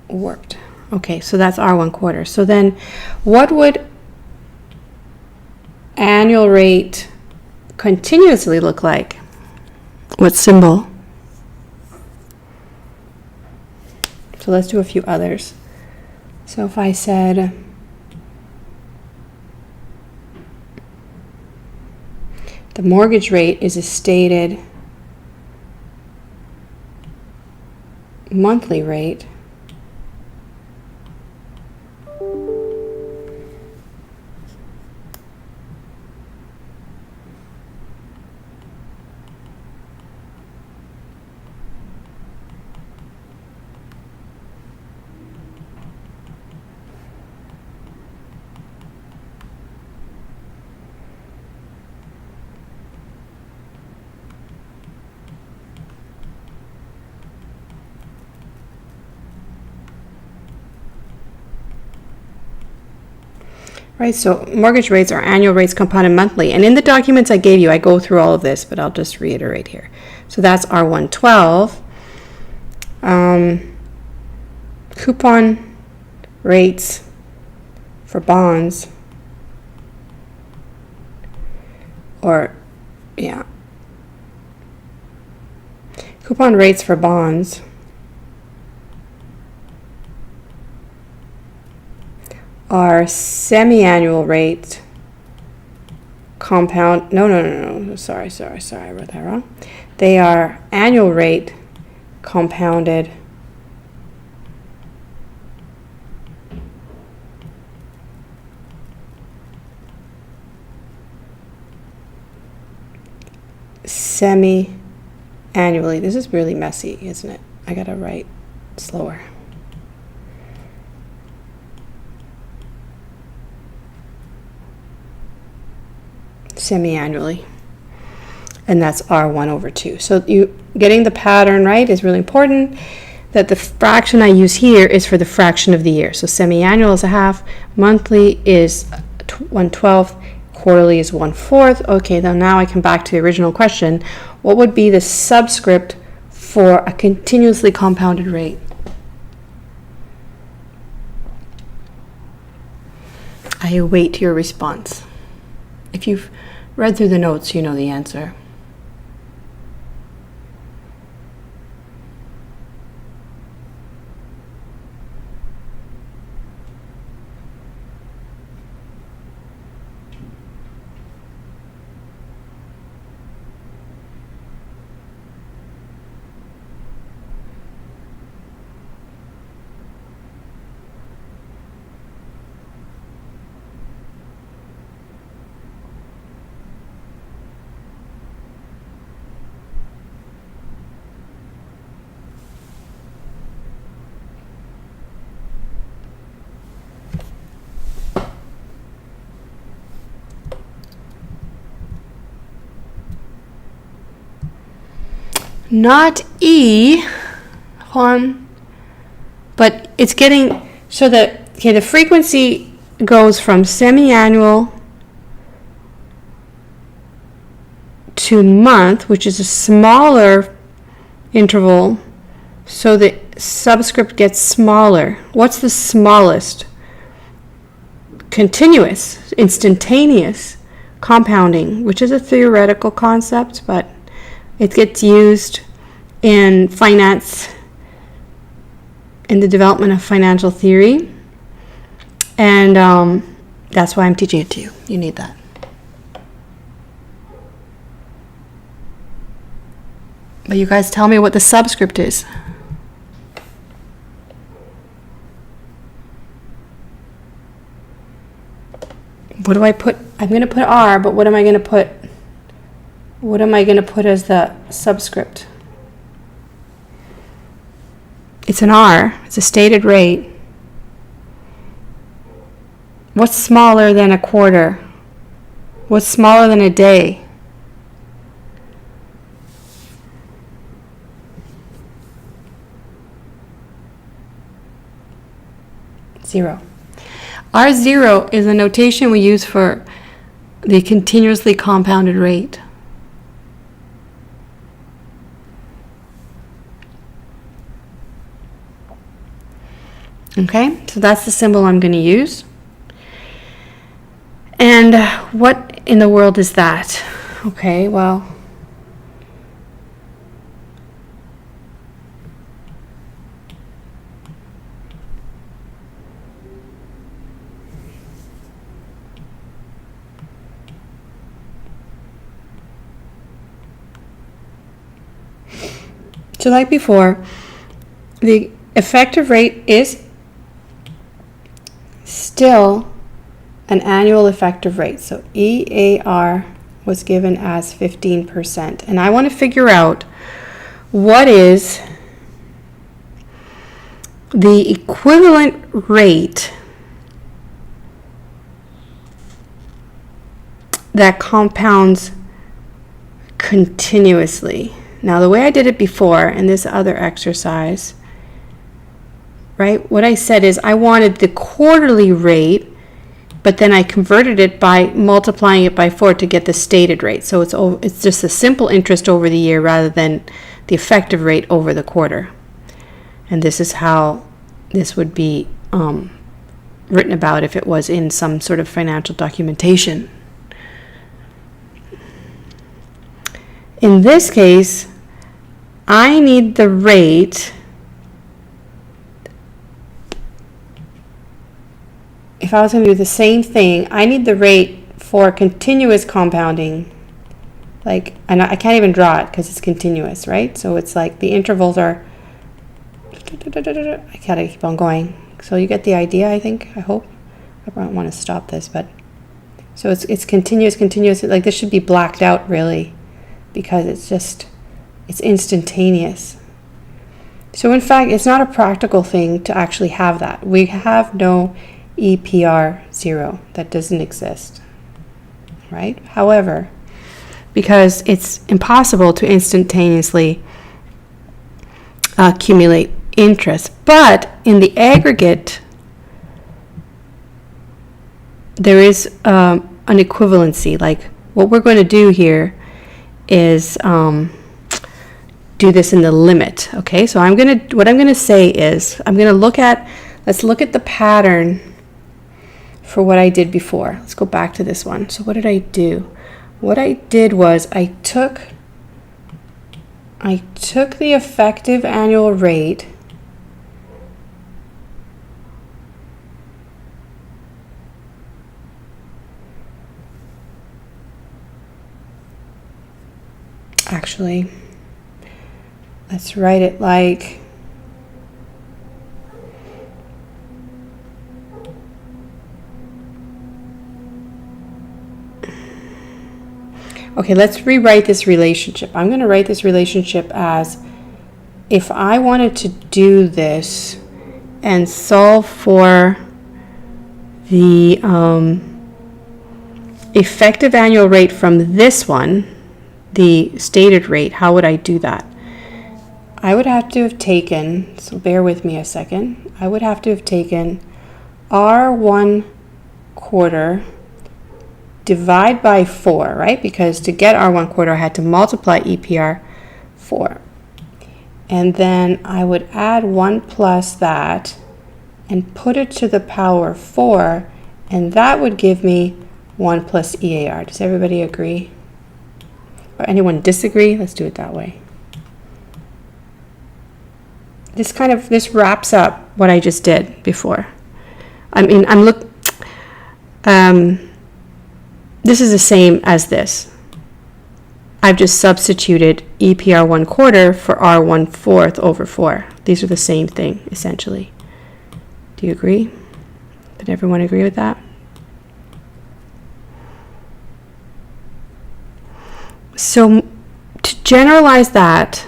[SPEAKER 1] warped. Okay, so that's R 1/4. So then what would annual rate continuously look like? What symbol? So let's do a few others. So if I said the mortgage rate is a stated monthly rate, right? So mortgage rates are annual rates compounded monthly. And in the documents I gave you, I go through all of this, but I'll just reiterate here. So that's R 112. Coupon rates for bonds, coupon rates for bonds are semi-annual rates compound, no, sorry, I wrote that wrong. They are annual rate compounded semi-annually. This is really messy, isn't it? I gotta write slower. Semi-annually, and that's R1/2. So you getting the pattern right is really important, that the fraction I use here is for the fraction of the year. So semi-annual is a half, monthly is 1/12, quarterly is 1/4. Okay, then now I come back to the original question. What would be the subscript for a continuously compounded rate? I await your response. If you've read through the notes, you know the answer. Not E, Juan, but it's getting, so that, okay, the frequency goes from semi-annual to month, which is a smaller interval, so the subscript gets smaller. What's the smallest? Continuous, instantaneous compounding, which is a theoretical concept, but it gets used in finance, in the development of financial theory, and that's why I'm teaching it to you. You need that. But you guys tell me what the subscript is. What do I put? I'm going to put R, but what am I going to put? What am I going to put as the subscript? It's an R. It's a stated rate. What's smaller than a quarter? What's smaller than a day? Zero. R0 is a notation we use for the continuously compounded rate. Okay, so that's the symbol I'm going to use. And what in the world is that? Okay, well, so like before, the effective rate is still an annual effective rate. So EAR was given as 15%. And I want to figure out what is the equivalent rate that compounds continuously. Now, the way I did it before in this other exercise, right, what I said is I wanted the quarterly rate, but then I converted it by multiplying it by 4 to get the stated rate. So it's just a simple interest over the year rather than the effective rate over the quarter. And this is how this would be written about if it was in some sort of financial documentation. In this case, I need the rate. If I was going to do the same thing, I need the rate for continuous compounding. Like, and I can't even draw it because it's continuous, right? So it's like the intervals are, I gotta keep on going. So you get the idea, I think, I hope. I don't want to stop this, but, so it's continuous, like this should be blacked out really, because it's instantaneous. So in fact, it's not a practical thing to actually have that. We have no EPR 0. That doesn't exist, right? However, because it's impossible to instantaneously accumulate interest, but in the aggregate, there is an equivalency. Like what we're going to do here is do this in the limit. Okay, so what I'm gonna say is let's look at the pattern for what I did before. Let's go back to this one. So what did I do? What I did was I took the effective annual rate actually, let's write it like okay, let's rewrite this relationship. I'm going to write this relationship as if I wanted to do this and solve for the effective annual rate from this one, the stated rate, how would I do that? I would have to have taken, so bear with me a second, I would have to have taken R1 quarter divide by 4, right? Because to get R1 quarter, I had to multiply EPR 4. And then I would add 1 plus that and put it to the power 4, and that would give me 1 plus EAR. Does everybody agree? Or anyone disagree? Let's do it that way. This wraps up what I just did before. I mean, this is the same as this. I've just substituted EPR 1 quarter for R1 fourth over 4. These are the same thing, essentially. Do you agree? Did everyone agree with that? So to generalize that,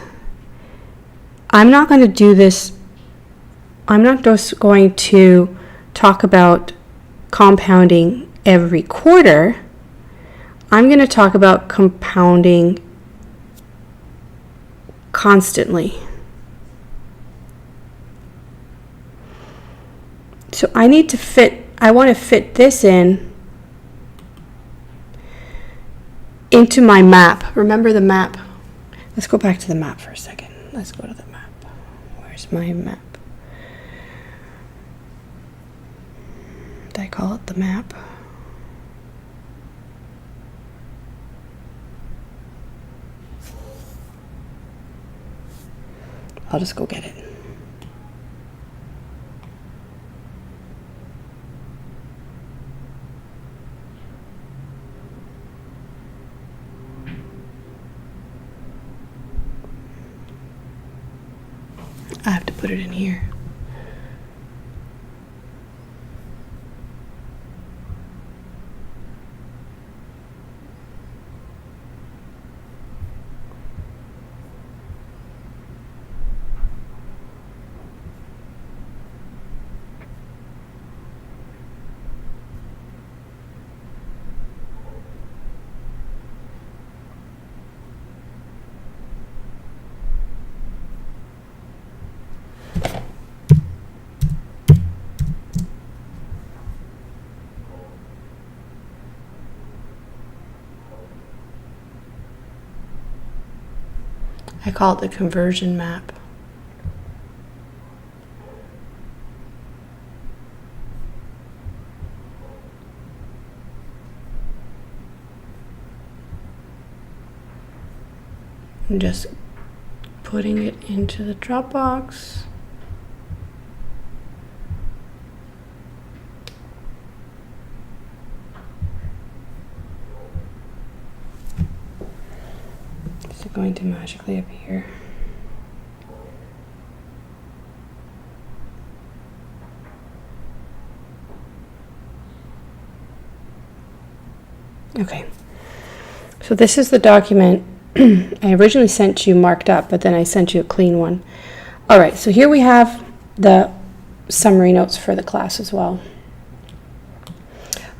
[SPEAKER 1] I'm not going to do this. I'm not just going to talk about compounding every quarter. I'm going to talk about compounding constantly. So I want to fit this in into my map. Remember the map? Let's go back to the map for a second. Let's go to the map. Where's my map? Did I call it the map? I'll just go get it. I have to put it in here. I call it the conversion map. I'm just putting it into the Dropbox. Is it going to magically appear? Okay, so this is the document I originally sent you marked up, but then I sent you a clean one. All right, so here we have the summary notes for the class as well,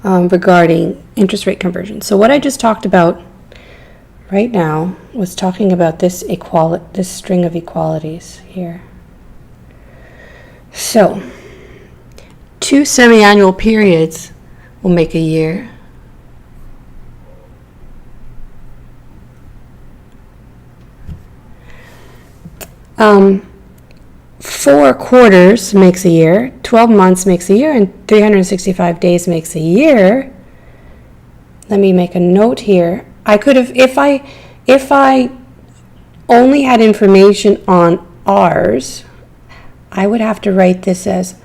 [SPEAKER 1] regarding interest rate conversion. So what I just talked about right now was talking about this string of equalities here. So 2 semi-annual periods will make a year. 4 quarters makes a year, 12 months makes a year, and 365 days makes a year. Let me make a note here. I could have, if I only had information on R's, I would have to write this as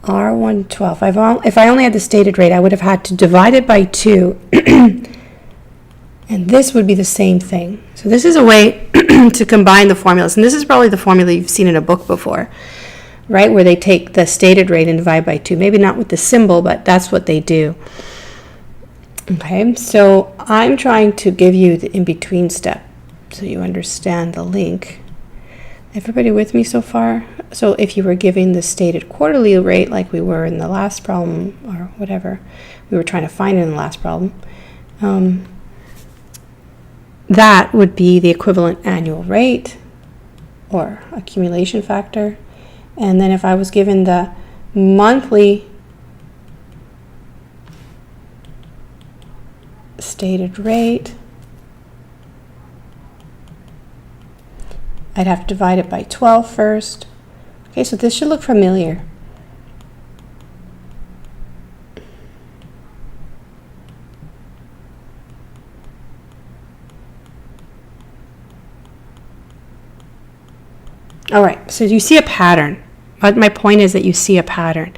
[SPEAKER 1] R112. If I only had the stated rate, I would have had to divide it by 2, and this would be the same thing. So this is a way to combine the formulas, and this is probably the formula you've seen in a book before, right, where they take the stated rate and divide by 2. Maybe not with the symbol, but that's what they do. Okay, so I'm trying to give you the in-between step so you understand the link. Everybody with me so far? So if you were giving the stated quarterly rate like we were in the last problem, or whatever we were trying to find in the last problem, that would be the equivalent annual rate or accumulation factor. And then if I was given the monthly stated rate, I'd have to divide it by 12 first. Okay, so this should look familiar. All right, so you see a pattern. But my point is that you see a pattern.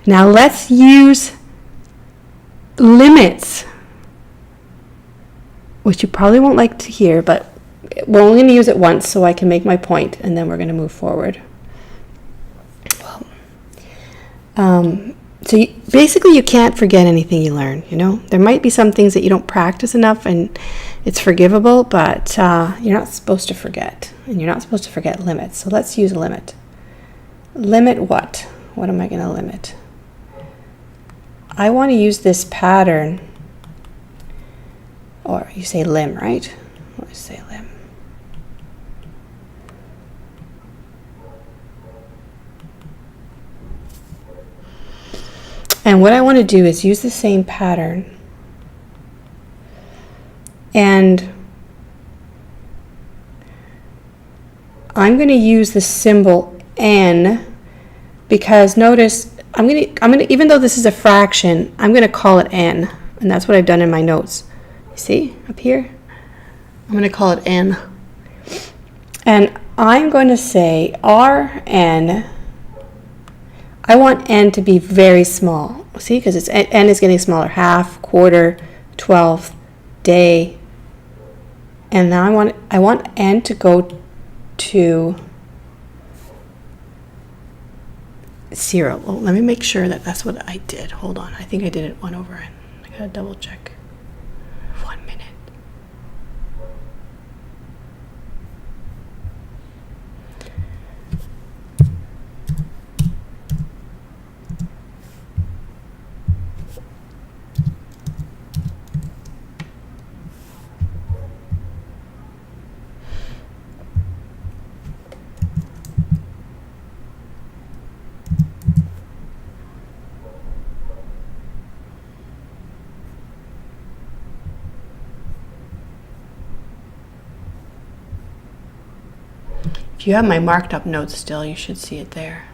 [SPEAKER 1] Now let's use limits, which you probably won't like to hear, but we're only going to use it once so I can make my point, and then we're going to move forward. So basically you can't forget anything you learn, you know. There might be some things that you don't practice enough and it's forgivable, but you're not supposed to forget, and you're not supposed to forget limits. So let's use a limit. Limit what? What am I going to limit? I want to use this pattern, or you say lim, right? Let's say lim. And what I want to do is use the same pattern And I'm going to use the symbol n because notice I'm going to even though this is a fraction, I'm going to call it n, and that's what I've done in my notes. See up here? I'm going to call it n. And I'm going to say Rn. I want n to be very small. See, because it's n is getting smaller. Half, quarter, 12th, day. And now I want n to go to 0. Well, let me make sure that that's what I did. Hold on. I think I did it 1 over n. I gotta double check. 1 minute. If you have my marked up notes still, you should see it there.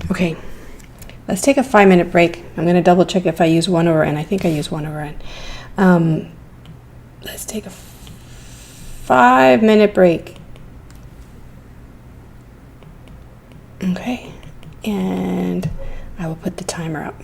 [SPEAKER 1] Okay, let's take a 5-minute break. I'm going to double check if I use 1 over n. I think I use 1 over n. Let's take a 5-minute break. Okay, and I will put the timer up.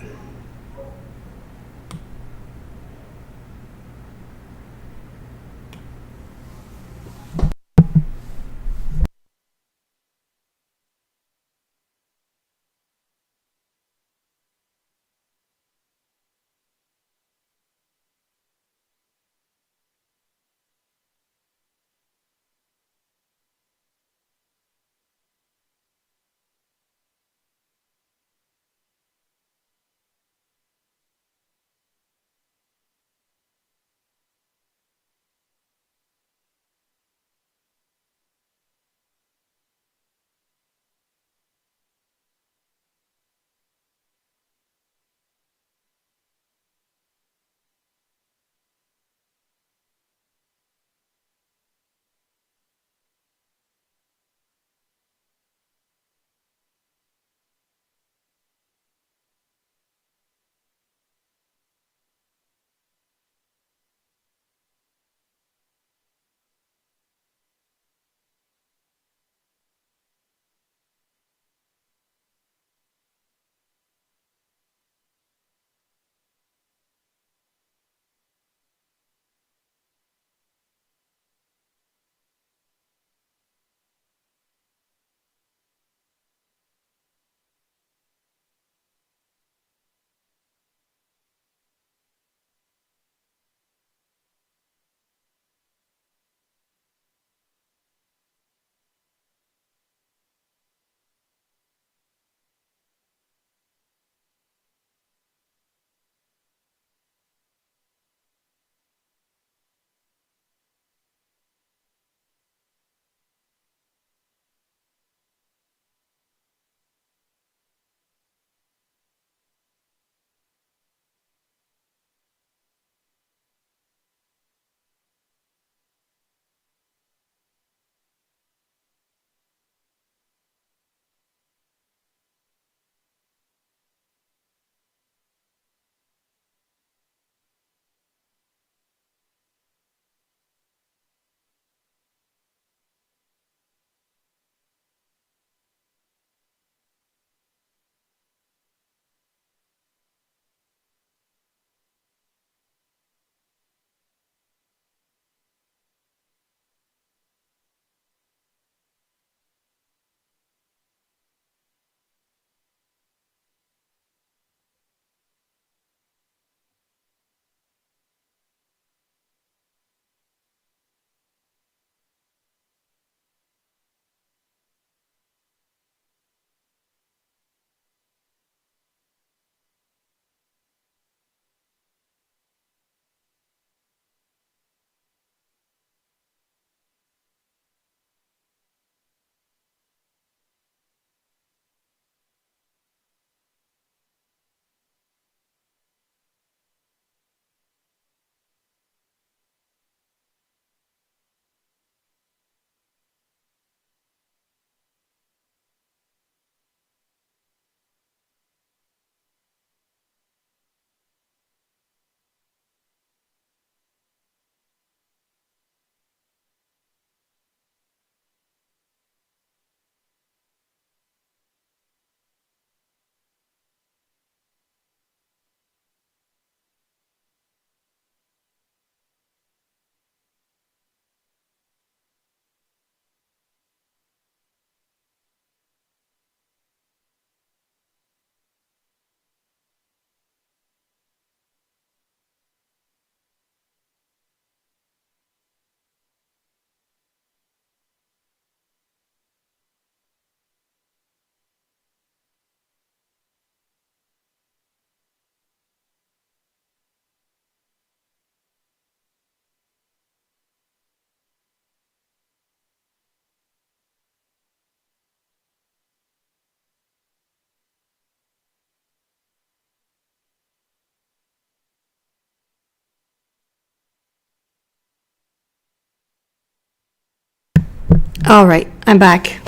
[SPEAKER 1] All right, I'm back.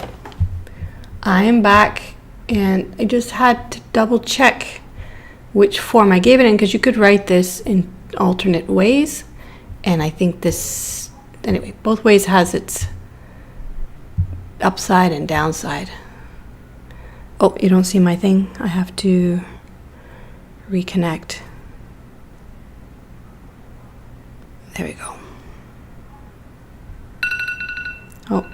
[SPEAKER 1] I am back, and I just had to double check which form I gave it in, because you could write this in alternate ways, and I think this, anyway, both ways has its upside and downside. Oh, you don't see my thing? I have to reconnect. There we go. Oh.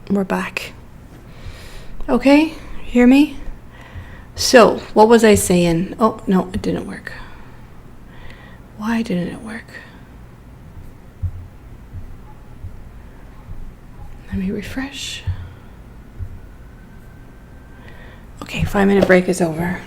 [SPEAKER 1] We're back. Okay, hear me? So, what was I saying? Oh, no, it didn't work. Why didn't it work? Let me refresh. Okay, 5-minute break is over.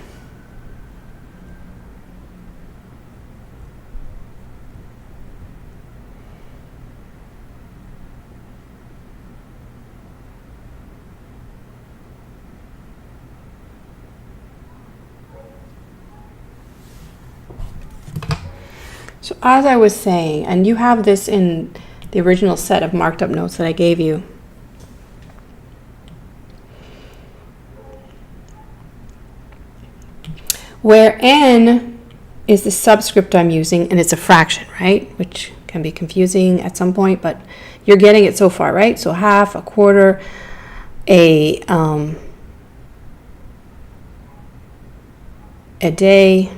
[SPEAKER 1] So as I was saying, and you have this in the original set of marked up notes that I gave you. Where n is the subscript I'm using, and it's a fraction, right? Which can be confusing at some point, but you're getting it so far, right? So half, a quarter, a day,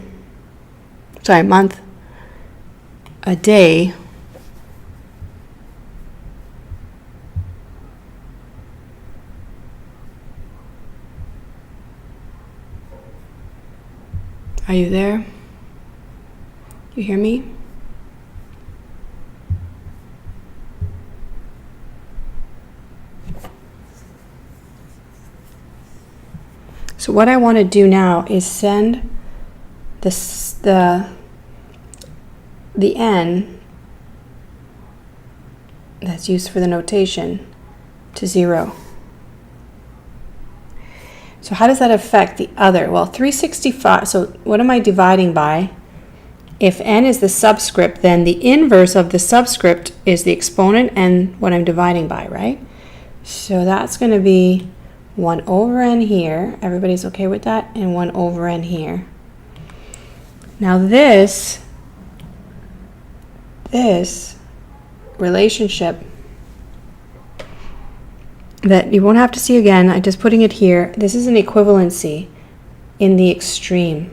[SPEAKER 1] sorry, month, a day, are you there? You hear me? So what I want to do now is send this, the n that's used for the notation to 0. So how does that affect the other? Well, 365, so what am I dividing by? If n is the subscript, then the inverse of the subscript is the exponent and what I'm dividing by, right? So that's going to be 1 over n here. Everybody's okay with that? And 1 over n here. Now this relationship that you won't have to see again, I'm just putting it here. This is an equivalency in the extreme.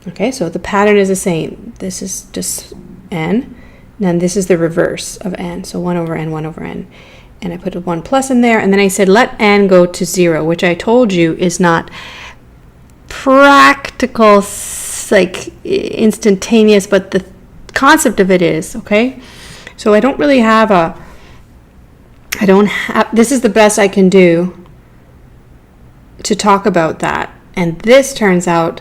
[SPEAKER 1] Okay, so the pattern is the same. This is just n, and then this is the reverse of n. So 1 over n, 1 over n. And I put a 1 plus in there, and then I said let n go to 0, which I told you is not practical, like instantaneous, but the concept of it is, okay? So I don't really have a, this is the best I can do to talk about that. And this turns out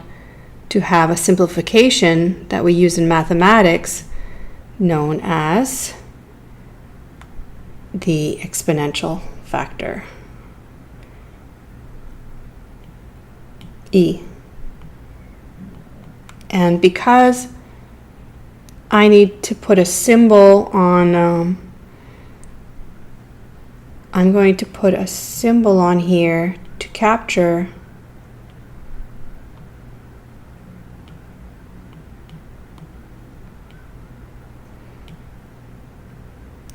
[SPEAKER 1] to have a simplification that we use in mathematics known as the exponential factor, E. And because I need to put a symbol on, I'm going to put a symbol on here to capture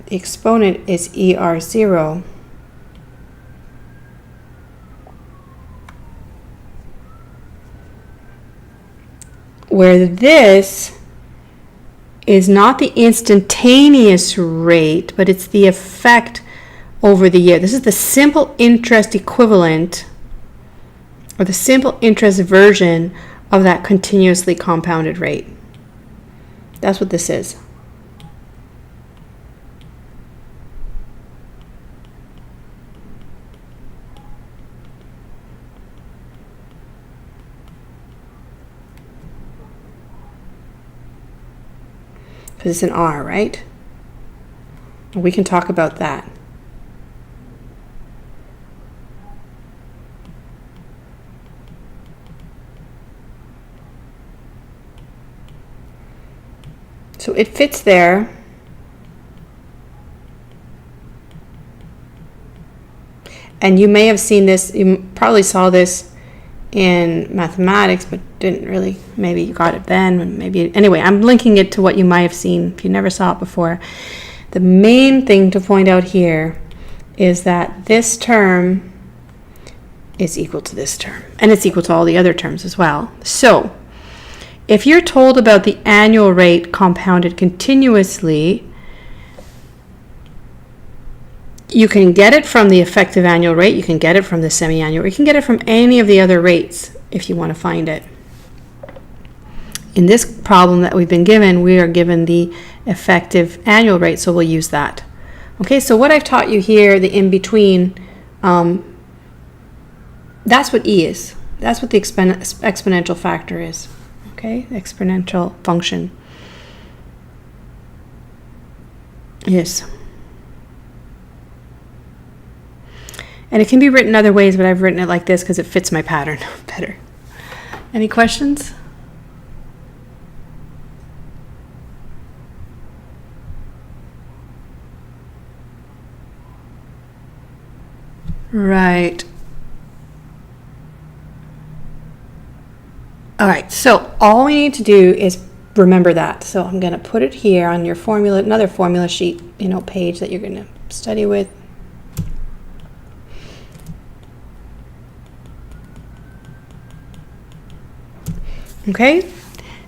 [SPEAKER 1] the exponent is ER0. Where this is not the instantaneous rate, but it's the effect over the year. This is the simple interest equivalent, or the simple interest version of that continuously compounded rate. That's what this is. Because it's an R, right? We can talk about that. So it fits there. And you may have seen this, you probably saw this in mathematics, but didn't really, maybe you got it then, maybe, anyway, I'm linking it to what you might have seen if you never saw it before. The main thing to point out here is that this term is equal to this term, and it's equal to all the other terms as well. So, if you're told about the annual rate compounded continuously, you can get it from the effective annual rate, you can get it from the semi-annual rate, you can get it from any of the other rates if you want to find it. In this problem that we've been given, we are given the effective annual rate, so we'll use that. Okay, so what I've taught you here, the in-between, that's what E is. That's what the exponential factor is. Okay, the exponential function is. And it can be written other ways, but I've written it like this because it fits my pattern better. Any questions? Right. All right, so all we need to do is remember that. So I'm going to put it here on your formula, another formula sheet, page that you're going to study with. Okay,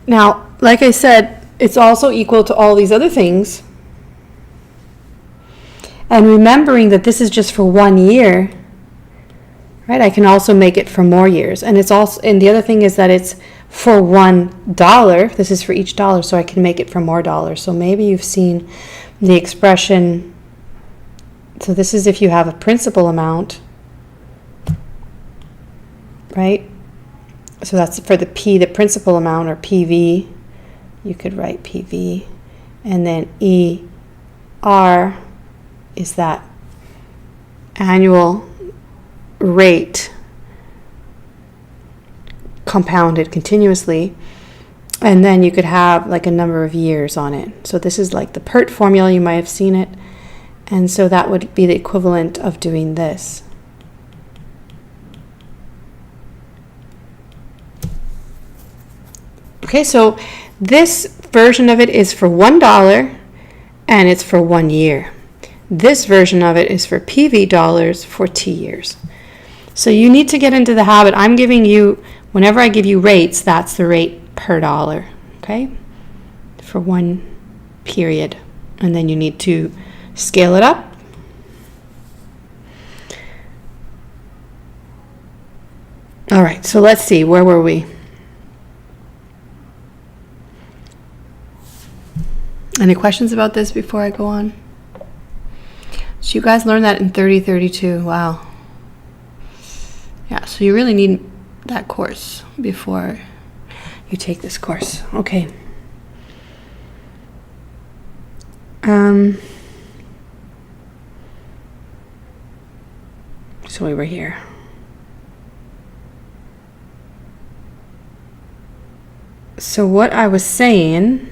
[SPEAKER 1] now, like I said, it's also equal to all these other things. And remembering that this is just for 1 year, right? I can also make it for more years. And it's also, and the other thing is that it's for $1. This is for each dollar, so I can make it for more dollars. So maybe you've seen the expression. So this is if you have a principal amount, right? So that's for the P, the principal amount, or PV. You could write PV. And then ER is that annual rate compounded continuously. And then you could have like a number of years on it. So this is like the PERT formula, you might have seen it. And so that would be the equivalent of doing this. Okay, so this version of it is for $1 and it's for 1 year. This version of it is for PV dollars for T years. So you need to get into the habit. I'm giving you, whenever I give you rates, that's the rate per dollar, okay, for 1 period. And then you need to scale it up. All right, so let's see, where were we? Any questions about this before I go on? So you guys learned that in 3032. Wow. Yeah, so you really need that course before you take this course. Okay. So we were here. So what I was saying,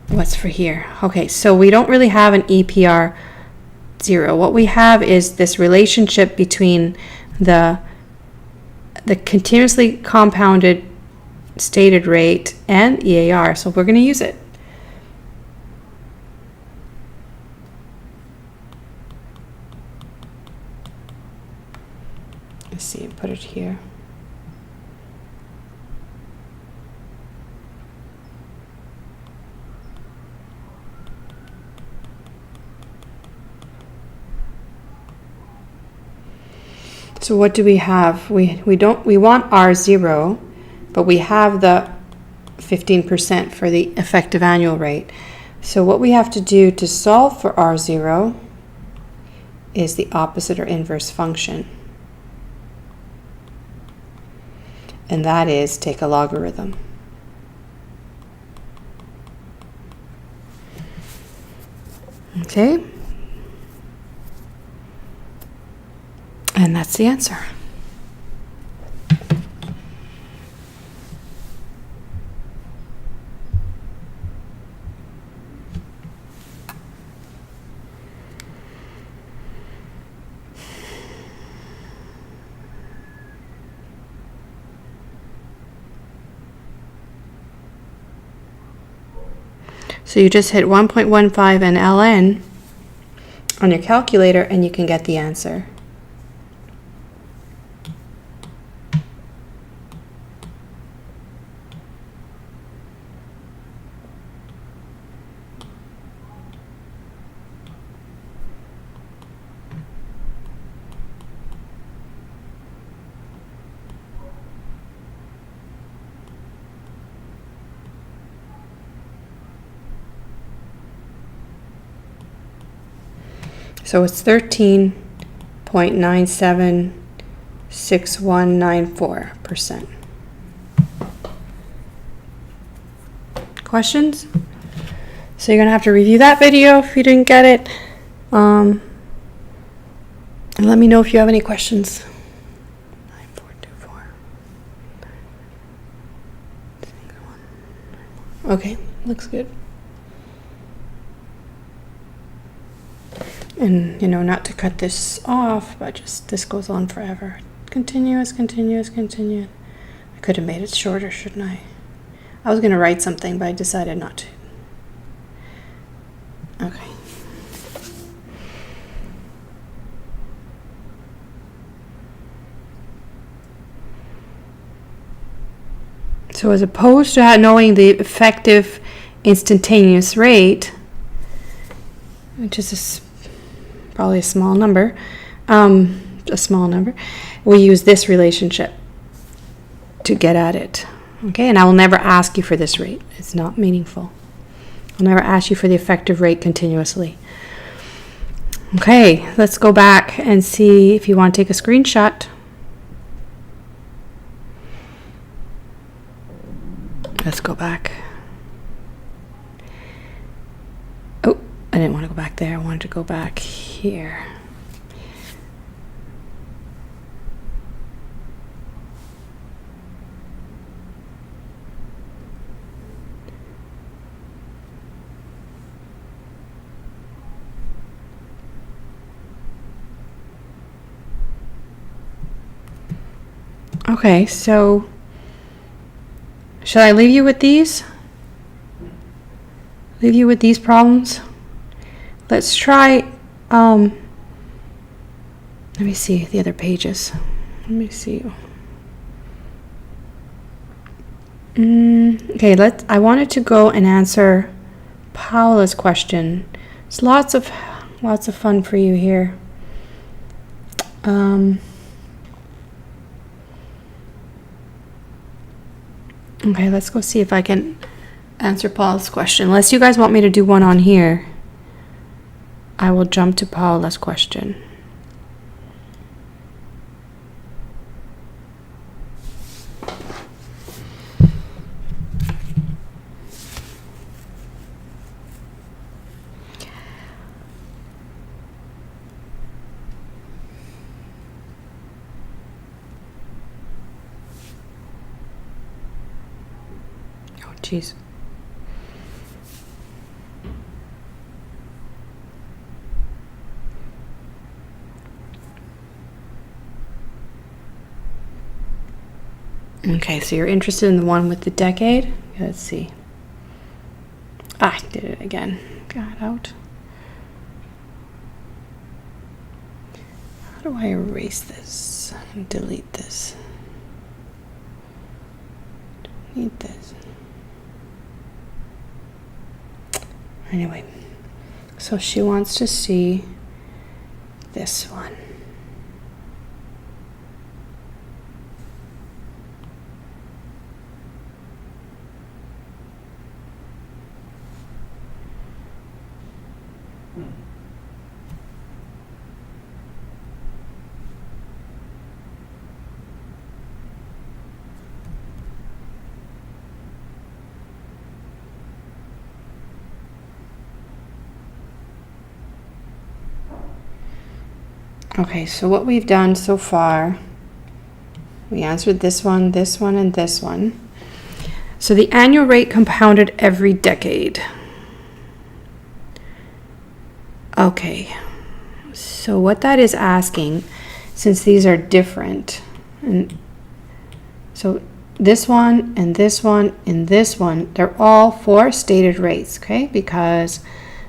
[SPEAKER 1] what's for here? Okay, so we don't really have an EPR 0. What we have is this relationship between the continuously compounded stated rate and EAR, so we're going to use it. Let's see, put it here. So what do we have? We want R0, but we have the 15% for the effective annual rate. So what we have to do to solve for R0 is the opposite or inverse function. And that is take a logarithm. Okay? And that's the answer. So you just hit 1.15 and ln on your calculator and you can get the answer. So it's 13.976194%. Questions? So you're gonna have to review that video if you didn't get it. And let me know if you have any questions. 9424. Okay, looks good. And, not to cut this off, but just this goes on forever. Continuous. I could have made it shorter, shouldn't I? I was going to write something, but I decided not to. Okay. So as opposed to knowing the effective instantaneous rate, which is probably a small number, we use this relationship to get at it. Okay, and I will never ask you for this rate. It's not meaningful. I'll never ask you for the effective rate continuously. Okay, let's go back and see if you want to take a screenshot. Let's go back. Oh, I didn't want to go back there. I wanted to go back here. Okay, so shall I leave you with these? Leave you with these problems? Let's try, let me see the other pages. Let me see. Okay, I wanted to go and answer Paula's question. It's lots of fun for you here. Okay, let's go see if I can answer Paula's question. Unless you guys want me to do one on here, I will jump to Paula's question. Jeez. Okay, so you're interested in the one with the decade? Let's see. I did it again. Got out. How do I erase this and delete this? Delete this. Anyway, so she wants to see this one. Okay, so what we've done so far, we answered this one, and this one. So the annual rate compounded every decade. Okay, so what that is asking, since these are different, and so this one, and this one, and this one, they're all for stated rates, okay? Because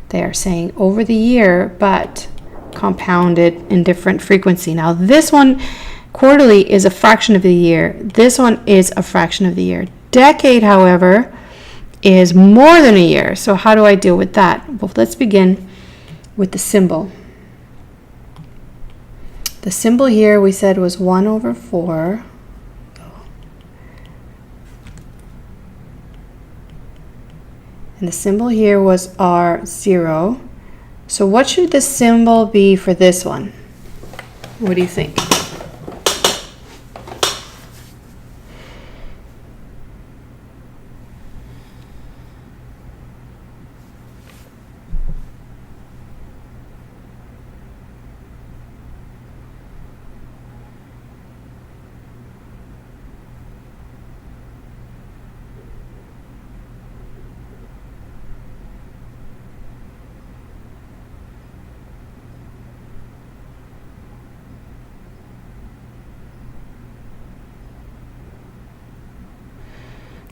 [SPEAKER 1] they are saying over the year, but compounded in different frequency. Now this one, quarterly, is a fraction of the year. This one is a fraction of the year. Decade, however, is more than a year. So how do I deal with that? Well, let's begin with the symbol. The symbol here we said was 1 over 4. And the symbol here was R0. So what should the symbol be for this one? What do you think?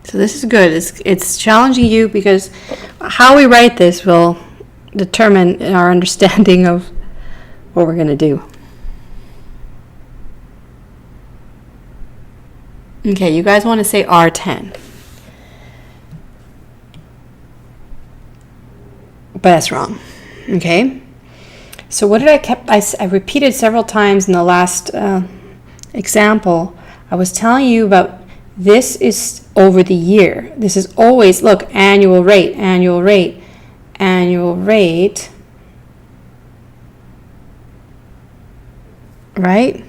[SPEAKER 1] So this is good. It's challenging you because how we write this will determine our understanding of what we're going to do. Okay, you guys want to say R10. But that's wrong. Okay? So what did I repeated several times in the last example. I was telling you about this is over the year. This is always, look, annual rate, annual rate, annual rate, right?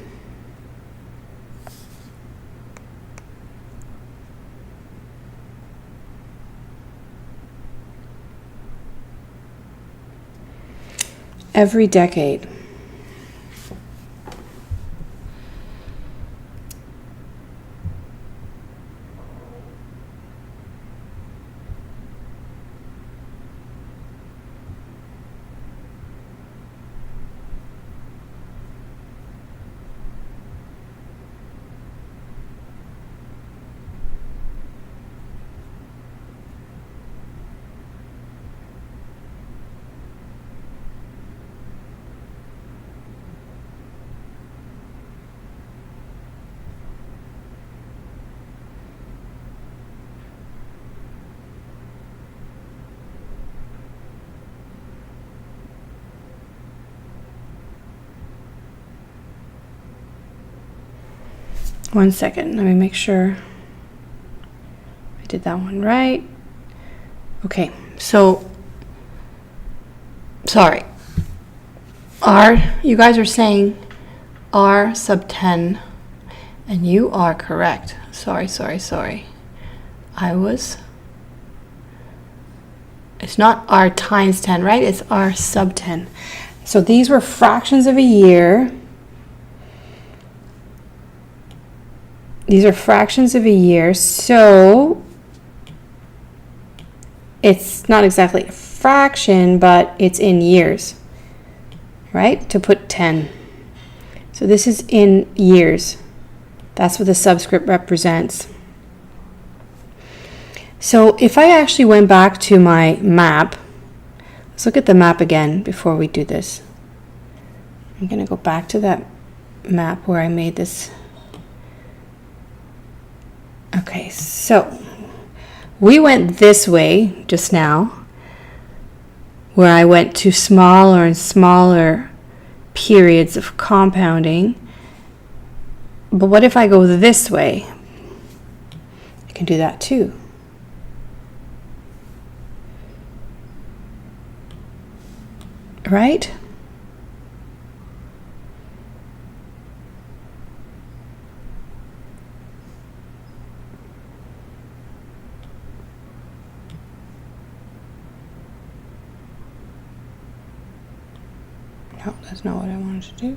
[SPEAKER 1] Every decade. One second, let me make sure I did that one right. Okay, so, sorry. You guys are saying R sub 10, and you are correct. Sorry. It's not R times 10, right? It's R sub 10. So these were fractions of a year. These are fractions of a year, so it's not exactly a fraction, but it's in years, right? To put 10. So this is in years. That's what the subscript represents. So if I actually went back to my map, let's look at the map again before we do this. I'm going to go back to that map where I made this. Okay, so we went this way just now, where I went to smaller and smaller periods of compounding. But what if I go this way? I can do that too. Right? No, that's not what I wanted to do.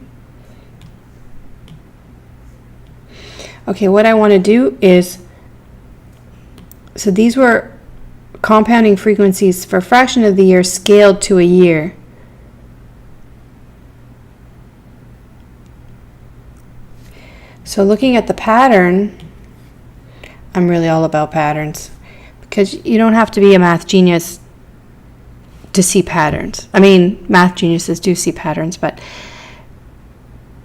[SPEAKER 1] Okay, what I want to do is, so these were compounding frequencies for a fraction of the year scaled to a year. So looking at the pattern, I'm really all about patterns, because you don't have to be a math genius to see patterns. I mean, math geniuses do see patterns, but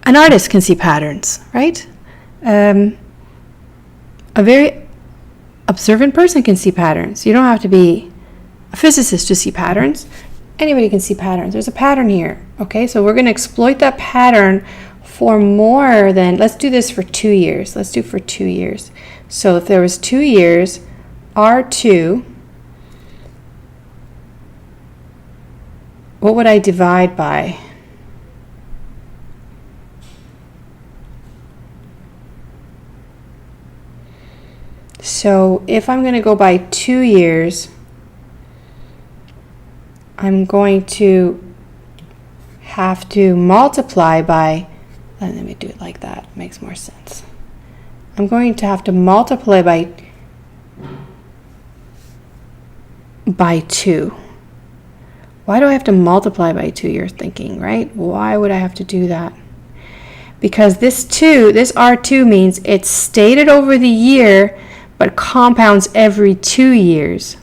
[SPEAKER 1] an artist can see patterns, right? A very observant person can see patterns. You don't have to be a physicist to see patterns. Anybody can see patterns. There's a pattern here, okay? So we're going to exploit that pattern for more than, let's do this for 2 years. Let's do for 2 years. So if there was 2 years, R2, what would I divide by? So if I'm going to go by 2 years, I'm going to have to multiply by, let me do it like that, it makes more sense. I'm going to have to multiply by 2. Why do I have to multiply by 2, you're thinking, right? Why would I have to do that? Because this R2 means it's stated over the year, but compounds every 2 years.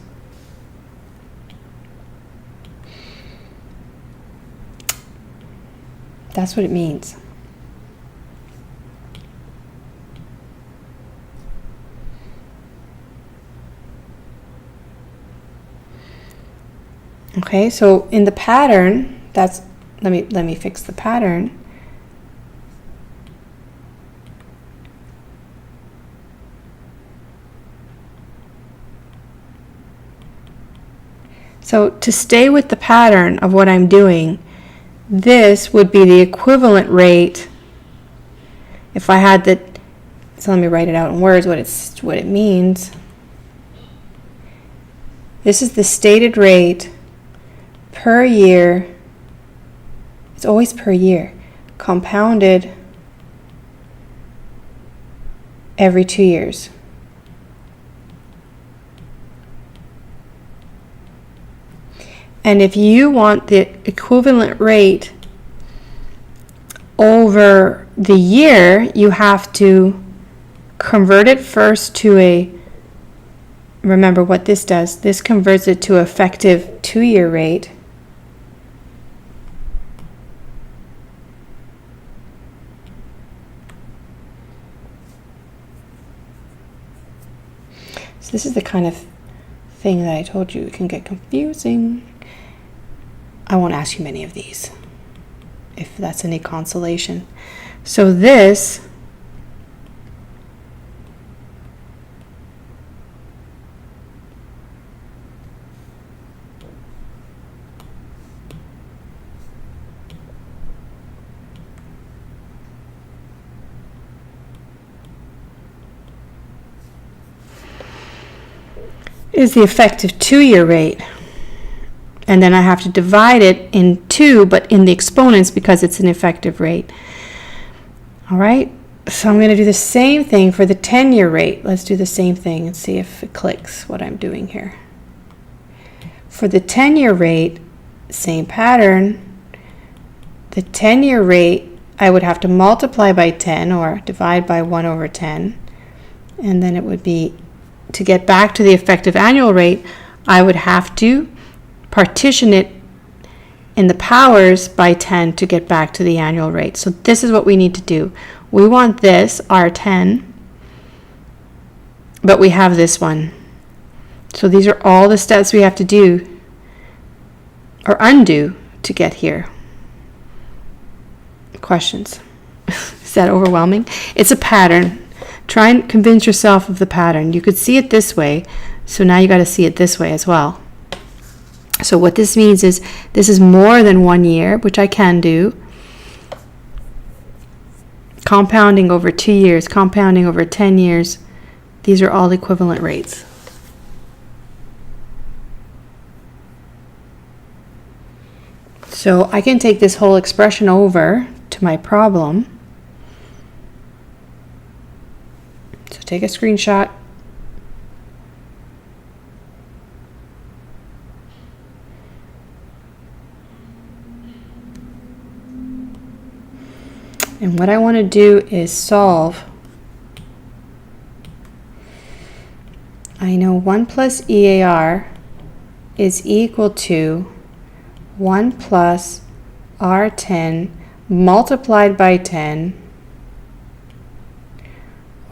[SPEAKER 1] That's what it means. Okay, so in the pattern, let me fix the pattern. So to stay with the pattern of what I'm doing, this would be the equivalent rate if I had the, so let me write it out in words what it means. This is the stated rate per year. It's always per year, compounded every 2 years. And if you want the equivalent rate over the year, you have to convert it first to a, remember what this does, this converts it to effective 2-year rate. So this is the kind of thing that I told you it can get confusing. I won't ask you many of these, if that's any consolation. So this is the effective 2-year rate. And then I have to divide it in 2, but in the exponents because it's an effective rate. All right, so I'm going to do the same thing for the 10-year rate. Let's do the same thing and see if it clicks what I'm doing here. For the 10-year rate, same pattern. The 10-year rate, I would have to multiply by 10 or divide by 1 over 10. And then it would be, to get back to the effective annual rate, I would have to partition it in the powers by 10 to get back to the annual rate. So this is what we need to do. We want this, R10, but we have this one. So these are all the steps we have to do or undo to get here. Questions? Is that overwhelming? It's a pattern. Try and convince yourself of the pattern. You could see it this way, so now you got to see it this way as well. So what this means is this is more than 1 year, which I can do. Compounding over 2 years, compounding over 10 years. These are all equivalent rates. So I can take this whole expression over to my problem. So take a screenshot. And what I want to do is solve I know 1 plus EAR is equal to 1 plus R10 multiplied by 10,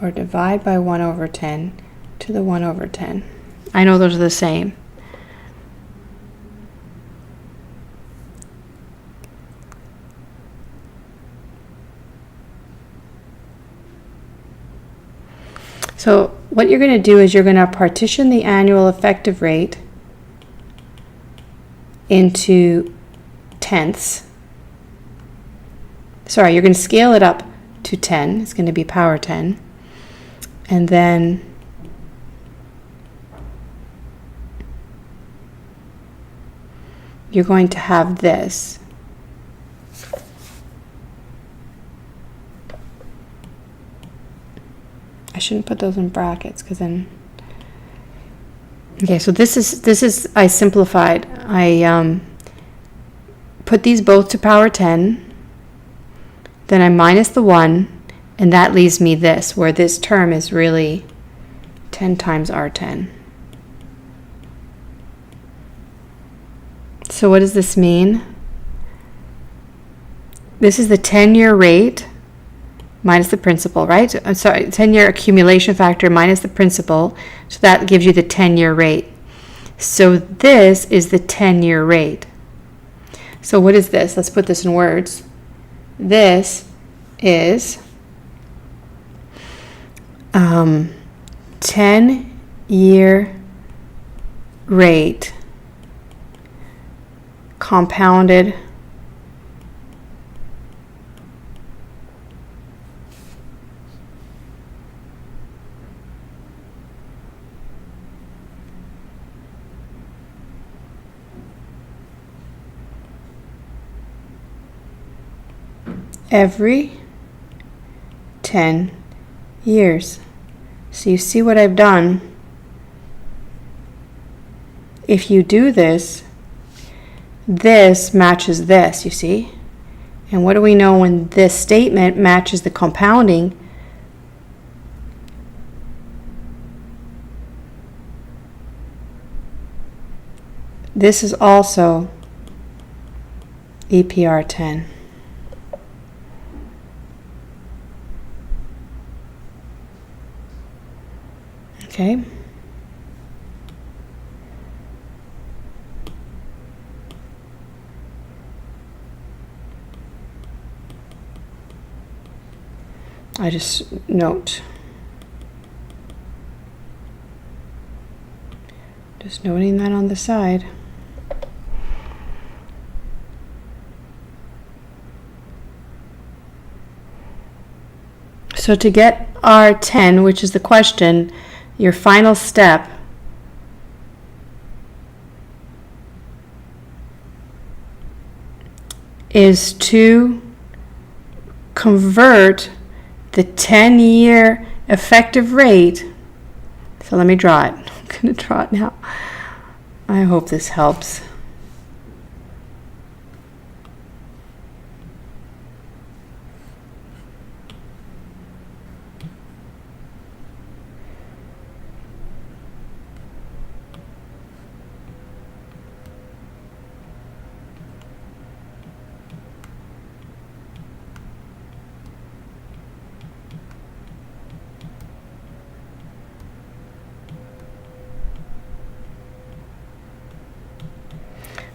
[SPEAKER 1] or divide by 1 over 10 to the 1 over 10. I know those are the same. So what you're going to do is you're going to partition the annual effective rate into tenths. Sorry, you're going to scale it up to 10. It's going to be power 10. And then you're going to have this. I shouldn't put those in brackets because then. Okay, so this is I simplified. I put these both to power 10. Then I minus the 1, and that leaves me this, where this term is really 10 times R10. So what does this mean? This is the 10-year rate minus the principal, right? I'm sorry, 10-year accumulation factor minus the principal. So that gives you the 10-year rate. So this is the 10-year rate. So what is this? Let's put this in words. This is 10-year rate compounded every 10 years. So you see what I've done? If you do this, this matches this, you see? And what do we know when this statement matches the compounding? This is also EPR 10. Okay. I just note. Just noting that on the side. So to get R10, which is the question, your final step is to convert the 10-year effective rate. So let me draw it. I'm going to draw it now. I hope this helps.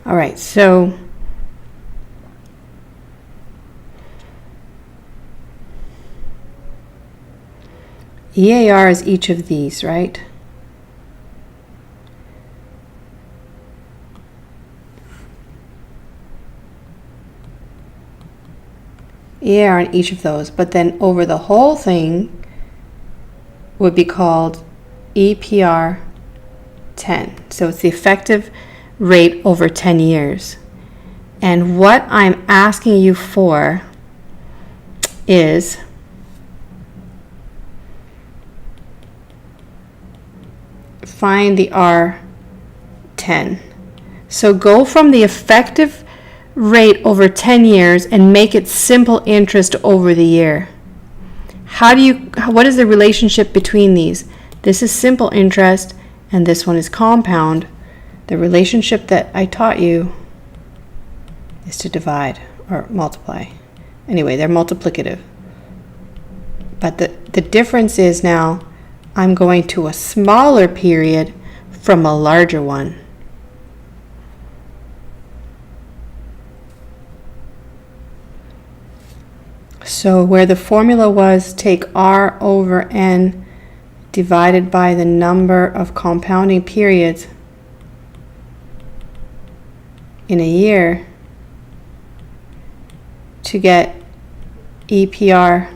[SPEAKER 1] All right, so EAR is each of these, right? EAR in each of those, but then over the whole thing would be called EPR 10. So it's the effective rate over 10 years. And what I'm asking you for is find the R10. So go from the effective rate over 10 years and make it simple interest over the year. What is the relationship between these? This is simple interest and this one is compound, the relationship that I taught you is to divide or multiply. Anyway, they're multiplicative. But the difference is now I'm going to a smaller period from a larger one. So where the formula was take R over N divided by the number of compounding periods in a year to get EPR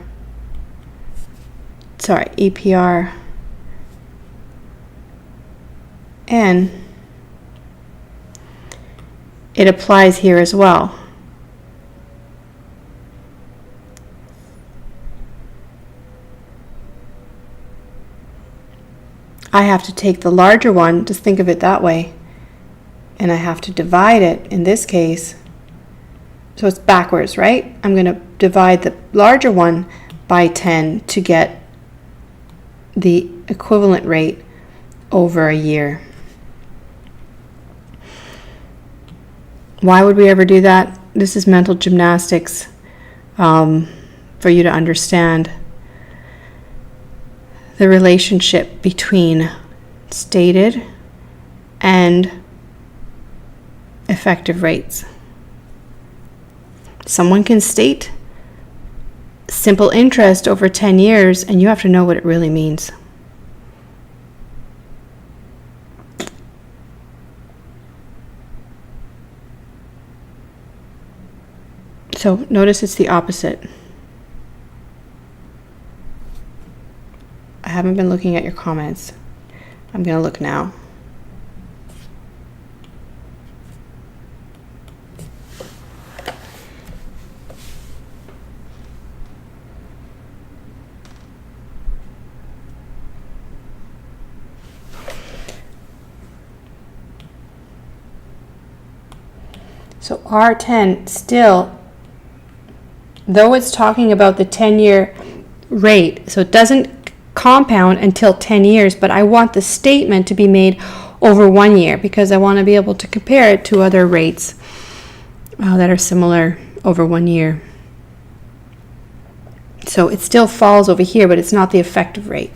[SPEAKER 1] N, it applies here as well. I have to take the larger one, just think of it that way, and I have to divide it, in this case, so it's backwards, right? I'm going to divide the larger one by 10 to get the equivalent rate over a year. Why would we ever do that? This is mental gymnastics for you to understand the relationship between stated and effective rates. Someone can state simple interest over 10 years, and you have to know what it really means. So notice it's the opposite. I haven't been looking at your comments. I'm going to look now. So R10 still, though it's talking about the 10-year rate, so it doesn't compound until 10 years, but I want the statement to be made over 1 year because I want to be able to compare it to other rates that are similar over 1 year. So it still falls over here, but it's not the effective rate.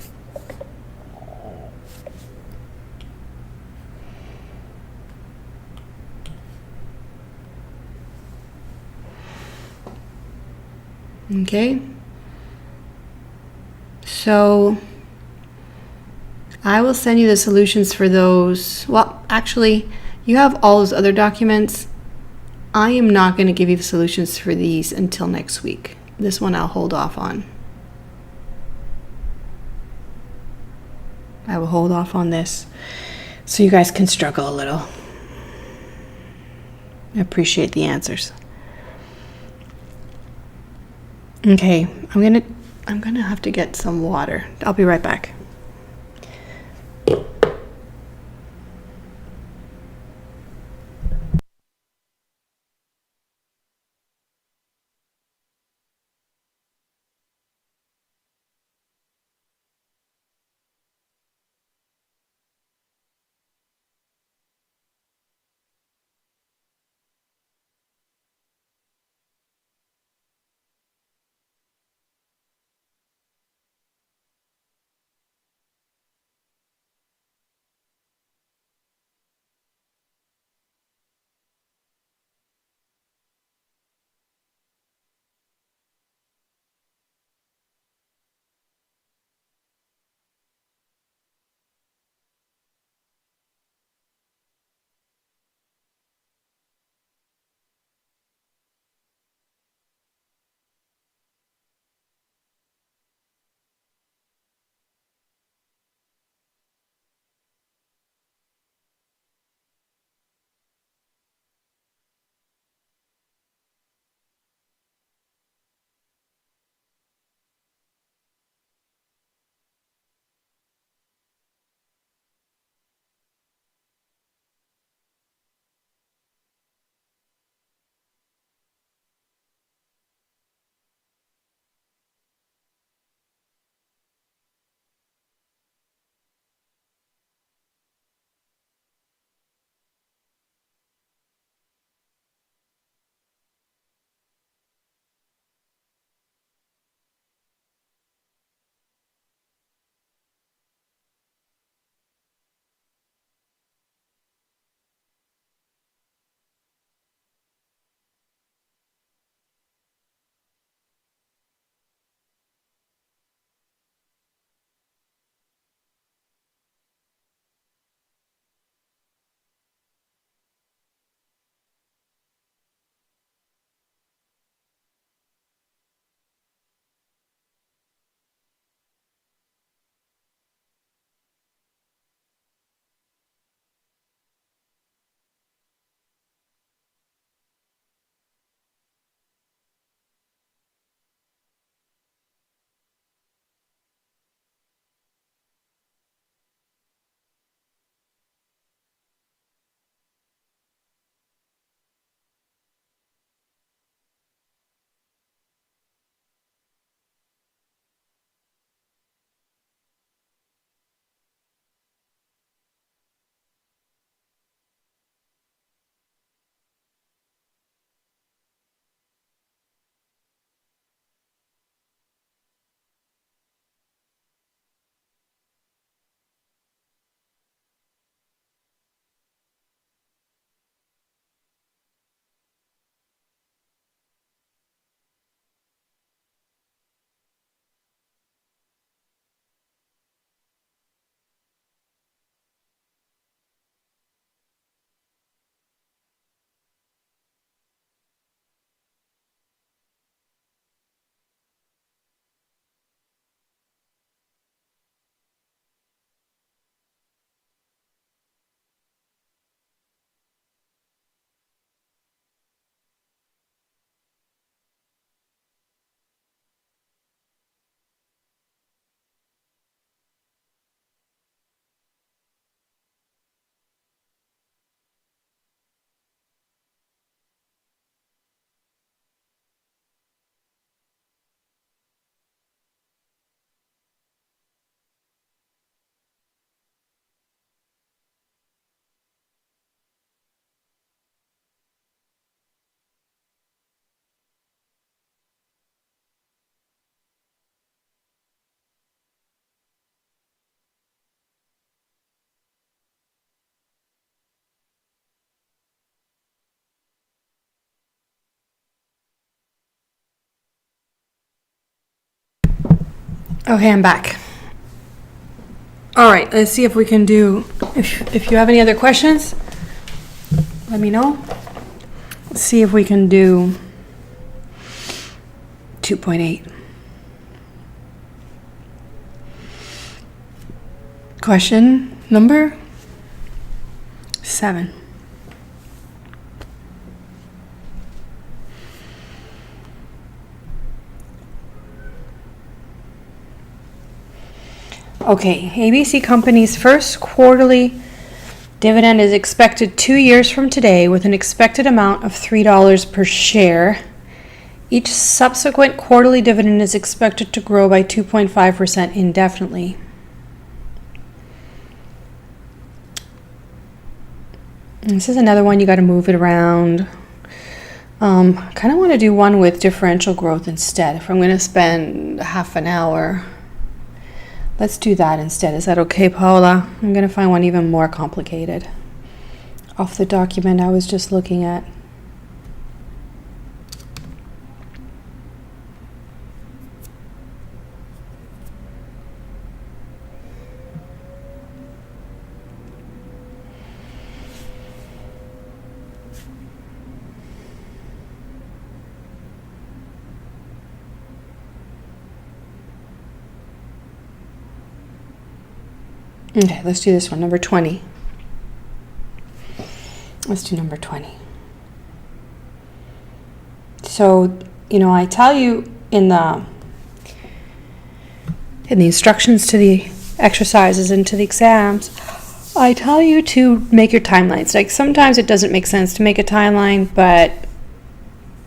[SPEAKER 1] Okay, so I will send you the solutions for those. Well, actually, you have all those other documents. I am not going to give you the solutions for these until next week. This one I'll hold off on. I will hold off on this so you guys can struggle a little. I appreciate the answers. Okay, I'm gonna have to get some water. I'll be right back. Okay, I'm back. All right, let's see if we can do, if you have any other questions, let me know. Let's see if we can do 2.8. Question number 7. Okay, ABC Company's first quarterly dividend is expected 2 years from today with an expected amount of $3 per share. Each subsequent quarterly dividend is expected to grow by 2.5% indefinitely. And this is another one you got to move it around. Kind of want to do one with differential growth instead. If I'm going to spend half an hour, let's do that instead. Is that okay, Paula? I'm going to find one even more complicated off the document I was just looking at. Okay, let's do this one, number 20. Let's do number 20. So, I tell you in the instructions to the exercises and to the exams, I tell you to make your timelines. Like sometimes it doesn't make sense to make a timeline, but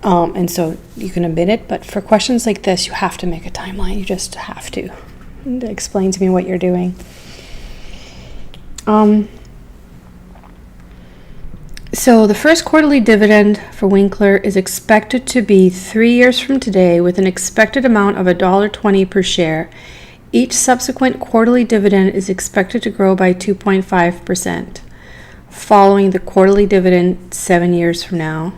[SPEAKER 1] and so you can omit it. But for questions like this, you have to make a timeline. You just have to. Explain to me what you're doing. So the first quarterly dividend for Winkler is expected to be 3 years from today with an expected amount of $1.20 per share. Each subsequent quarterly dividend is expected to grow by 2.5%, following the quarterly dividend 7 years from now.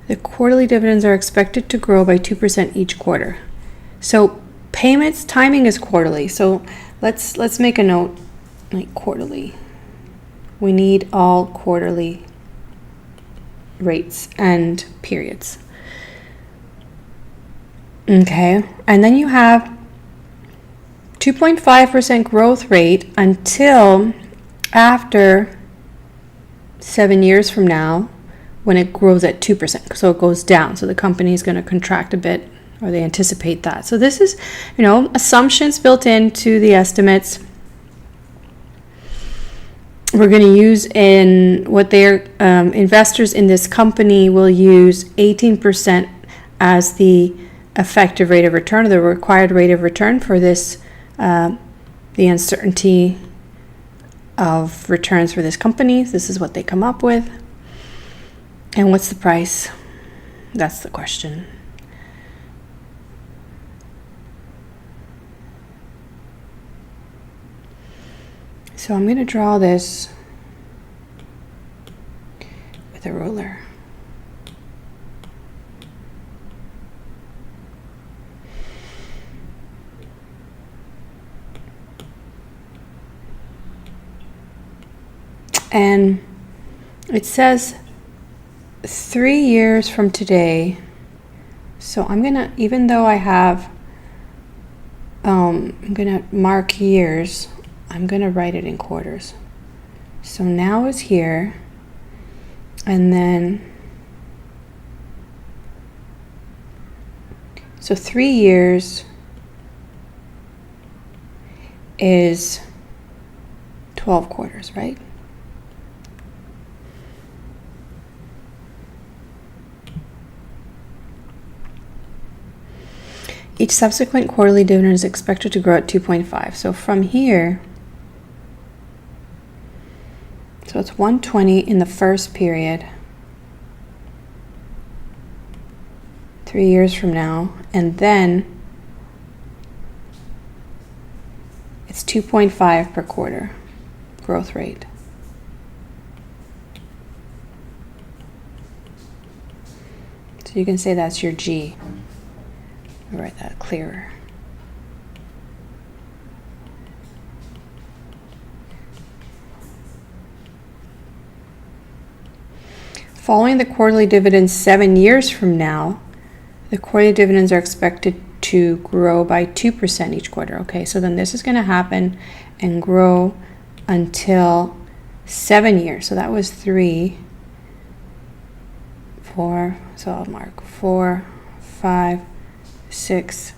[SPEAKER 1] The quarterly dividends are expected to grow by 2% each quarter. So payments, timing is quarterly. So let's make a note. Like quarterly. We need all quarterly rates and periods. Okay, and then you have 2.5% growth rate until after 7 years from now when it grows at 2%. So it goes down. So the company is going to contract a bit, or they anticipate that. So this is, assumptions built into the estimates. We're going to use in what their investors in this company will use 18% as the effective rate of return, or the required rate of return for this, the uncertainty of returns for this company. This is what they come up with. And what's the price? That's the question. So I'm going to draw this with a ruler. And it says 3 years from today. So I'm going to, even though I have, I'm going to mark years, I'm going to write it in quarters. So now is here, and then, so 3 years is 12 quarters, right? Each subsequent quarterly dividend is expected to grow at 2.5. So from here, so it's 120 in the first period, 3 years from now, and then it's 2.5 per quarter growth rate. So you can say that's your G. I'll write that clearer. following the quarterly dividends 7 years from now, the quarterly dividends are expected to grow by 2% each quarter. Okay, so then this is going to happen and grow until 7 years. So that was 3, 4, so I'll mark 4, 5, 6,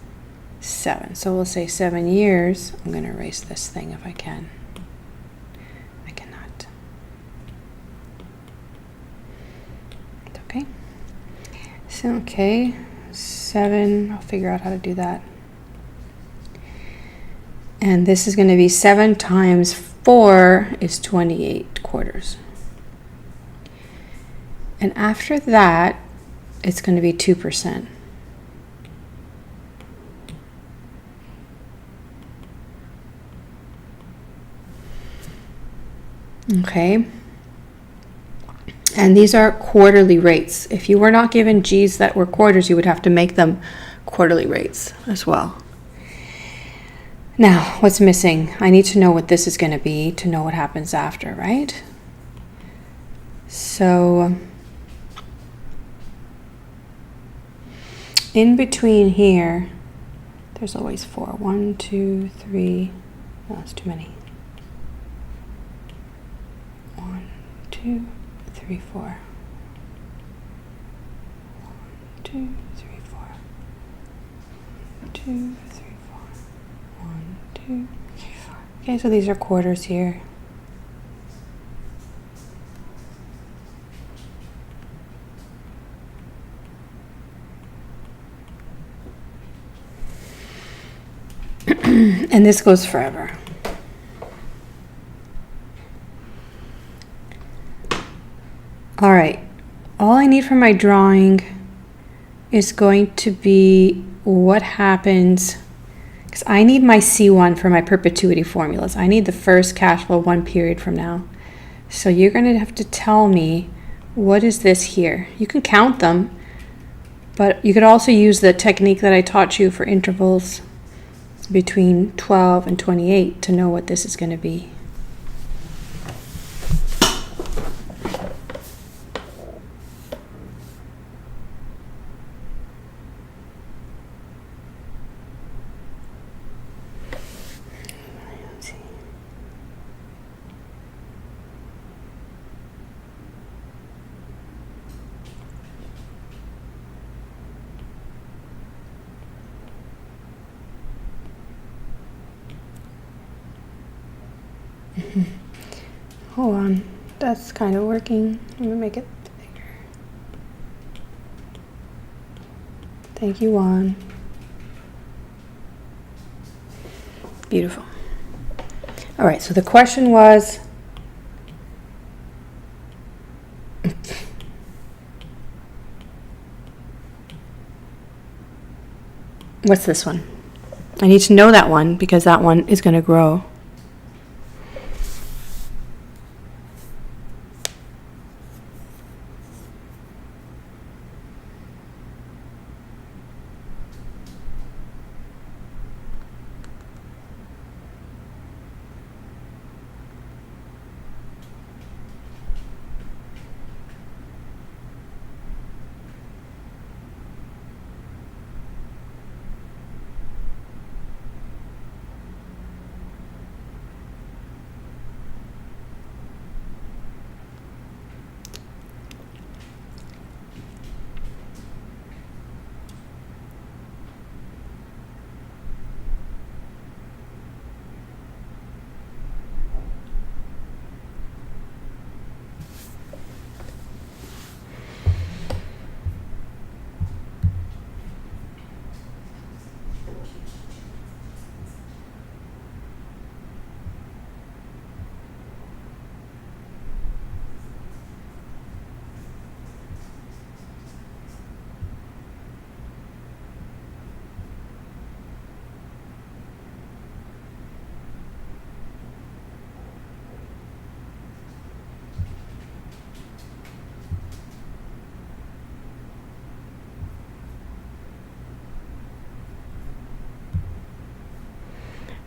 [SPEAKER 1] 7. So we'll say 7 years. I'm going to erase this thing if I can. I cannot. Okay. So, okay, 7, I'll figure out how to do that. And this is going to be 7 times 4 is 28 quarters. And after that, it's going to be 2%. Okay. And these are quarterly rates. If you were not given G's that were quarters, you would have to make them quarterly rates as well. Now, what's missing? I need to know what this is going to be to know what happens after, right? So, in between here, there's always 4. 1, 2, 3. No, that's too many. 1, 2, 3, 4. 1, 2, 3, 4. 1, 2, 3, 4. 1, 2, 3, 4. Okay, so these are quarters here. And this goes forever. All right, all I need for my drawing is going to be what happens, because I need my C1 for my perpetuity formulas. I need the first cash flow 1 period from now. So you're going to have to tell me, what is this here? You can count them, but you could also use the technique that I taught you for intervals between 12 and 28 to know what this is going to be. Hold on, that's kind of working. Let me make it bigger. Thank you, Juan. Beautiful. All right, so the question was, what's this one? I need to know that one because that one is going to grow.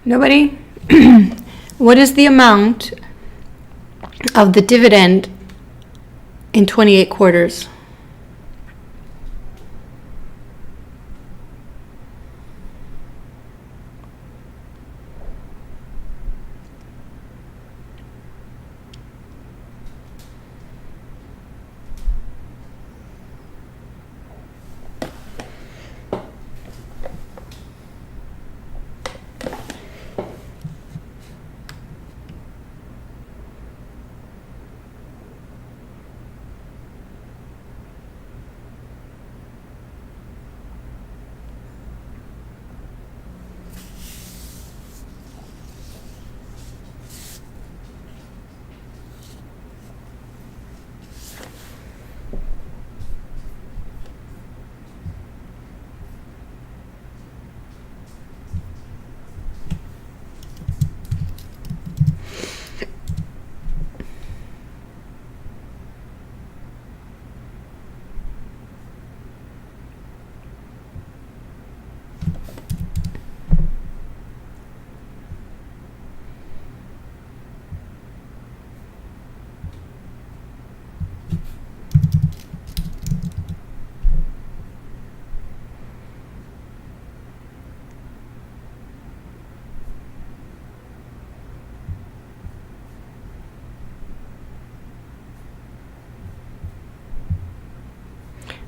[SPEAKER 1] Nobody? What is the amount of the dividend in 28 quarters.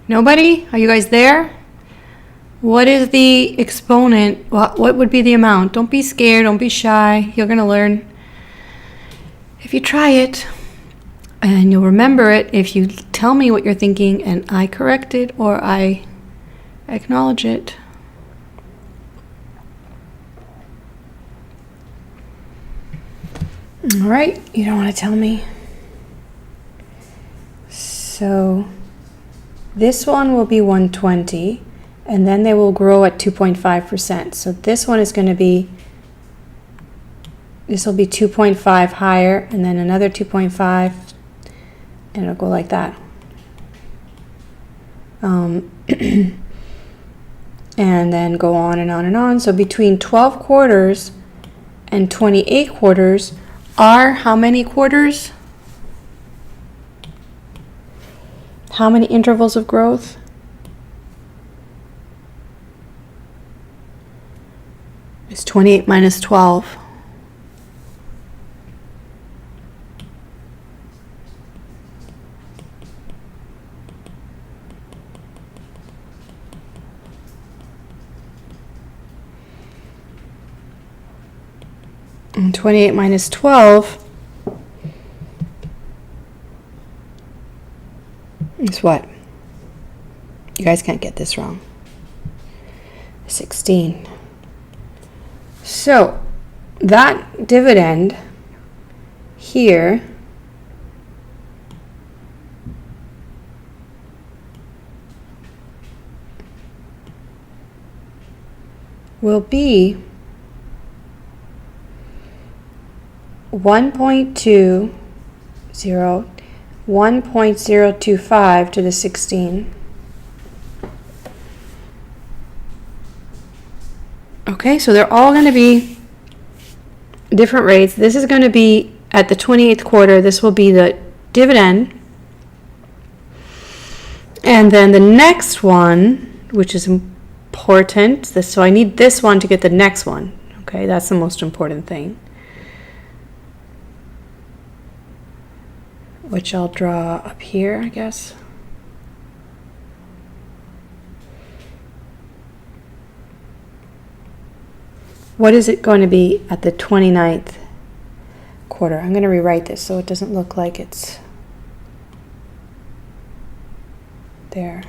[SPEAKER 1] Nobody? Are you guys there? What is the exponent? What would be the amount? Don't be scared. Don't be shy. You're going to learn if you try it. And you'll remember it if you tell me what you're thinking and I correct it or I acknowledge it. All right. You don't want to tell me. So this one will be 120, and then they will grow at 2.5%. So this one is going to be, this will be 2.5 higher, and then another 2.5, and it'll go like that. And then go on and on and on. So between 12 quarters and 28 quarters are how many quarters? How many intervals of growth? It's 28 minus 12. And 28 minus 12 is what? You guys can't get this wrong. 16. So that dividend here will be 1.025 to the 16. Okay, so they're all going to be different rates. This is going to be at the 28th quarter. This will be the dividend. And then the next one, which is important, so I need this one to get the next one. Okay, that's the most important thing, which I'll draw up here, I guess. What is it going to be at the 29th quarter? I'm going to rewrite this so it doesn't look like it's there.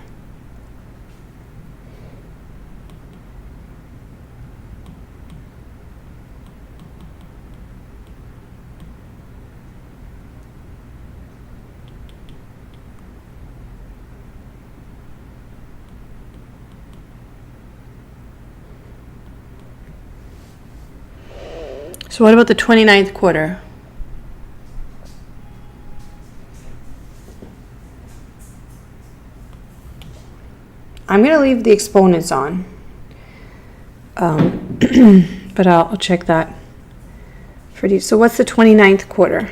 [SPEAKER 1] So what about the 29th quarter? I'm going to leave the exponents on, but I'll check that for these. So what's the 29th quarter?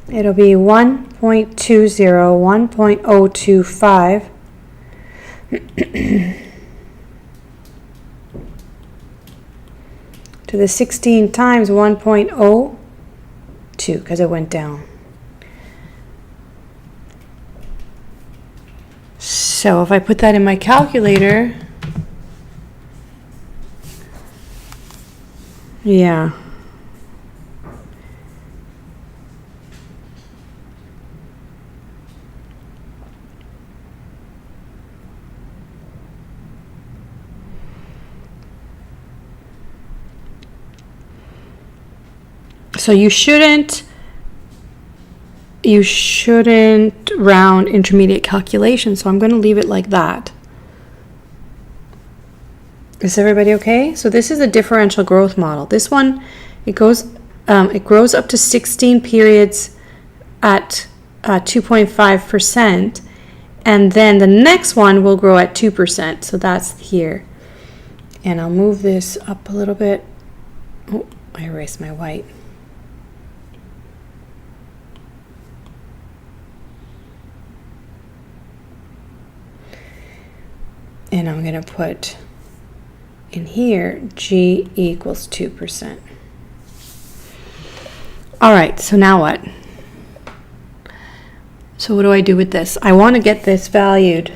[SPEAKER 1] It'll be 1.20, 1.025. To the 16 times 1.02, because it went down. So if I put that in my calculator, yeah. So you shouldn't round intermediate calculation, so I'm going to leave it like that. Is everybody okay? So this is a differential growth model. This one, it grows up to 16 periods at 2.5%, and then the next one will grow at 2%. So that's here. And I'll move this up a little bit. Oh, I erased my white. And I'm going to put in here G equals 2%. All right, so now what? So what do I do with this? I want to get this valued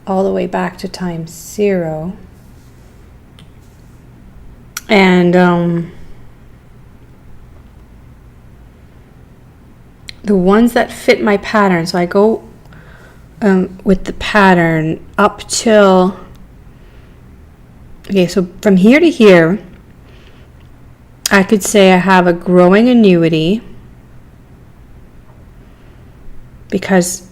[SPEAKER 1] all the way back to times 0. And the ones that fit my pattern, so I go with the pattern up till, okay, so from here to here, I could say I have a growing annuity because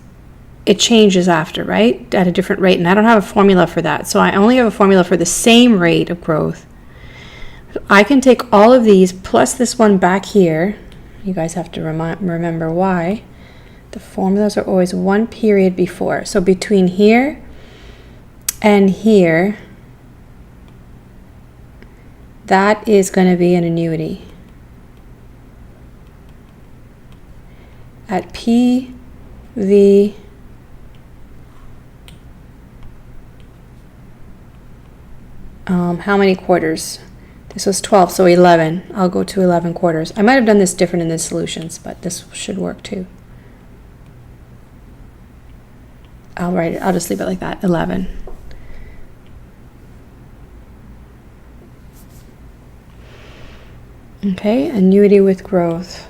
[SPEAKER 1] it changes after, right? At a different rate, and I don't have a formula for that. So I only have a formula for the same rate of growth. I can take all of these plus this one back here. You guys have to remember why. The formulas are always one period before. So between here and here, that is going to be an annuity. At PV how many quarters? This was 12, so 11. I'll go to 11 quarters. I might have done this different in the solutions, but this should work too. I'll write it. I'll just leave it like that. 11. Okay, annuity with growth.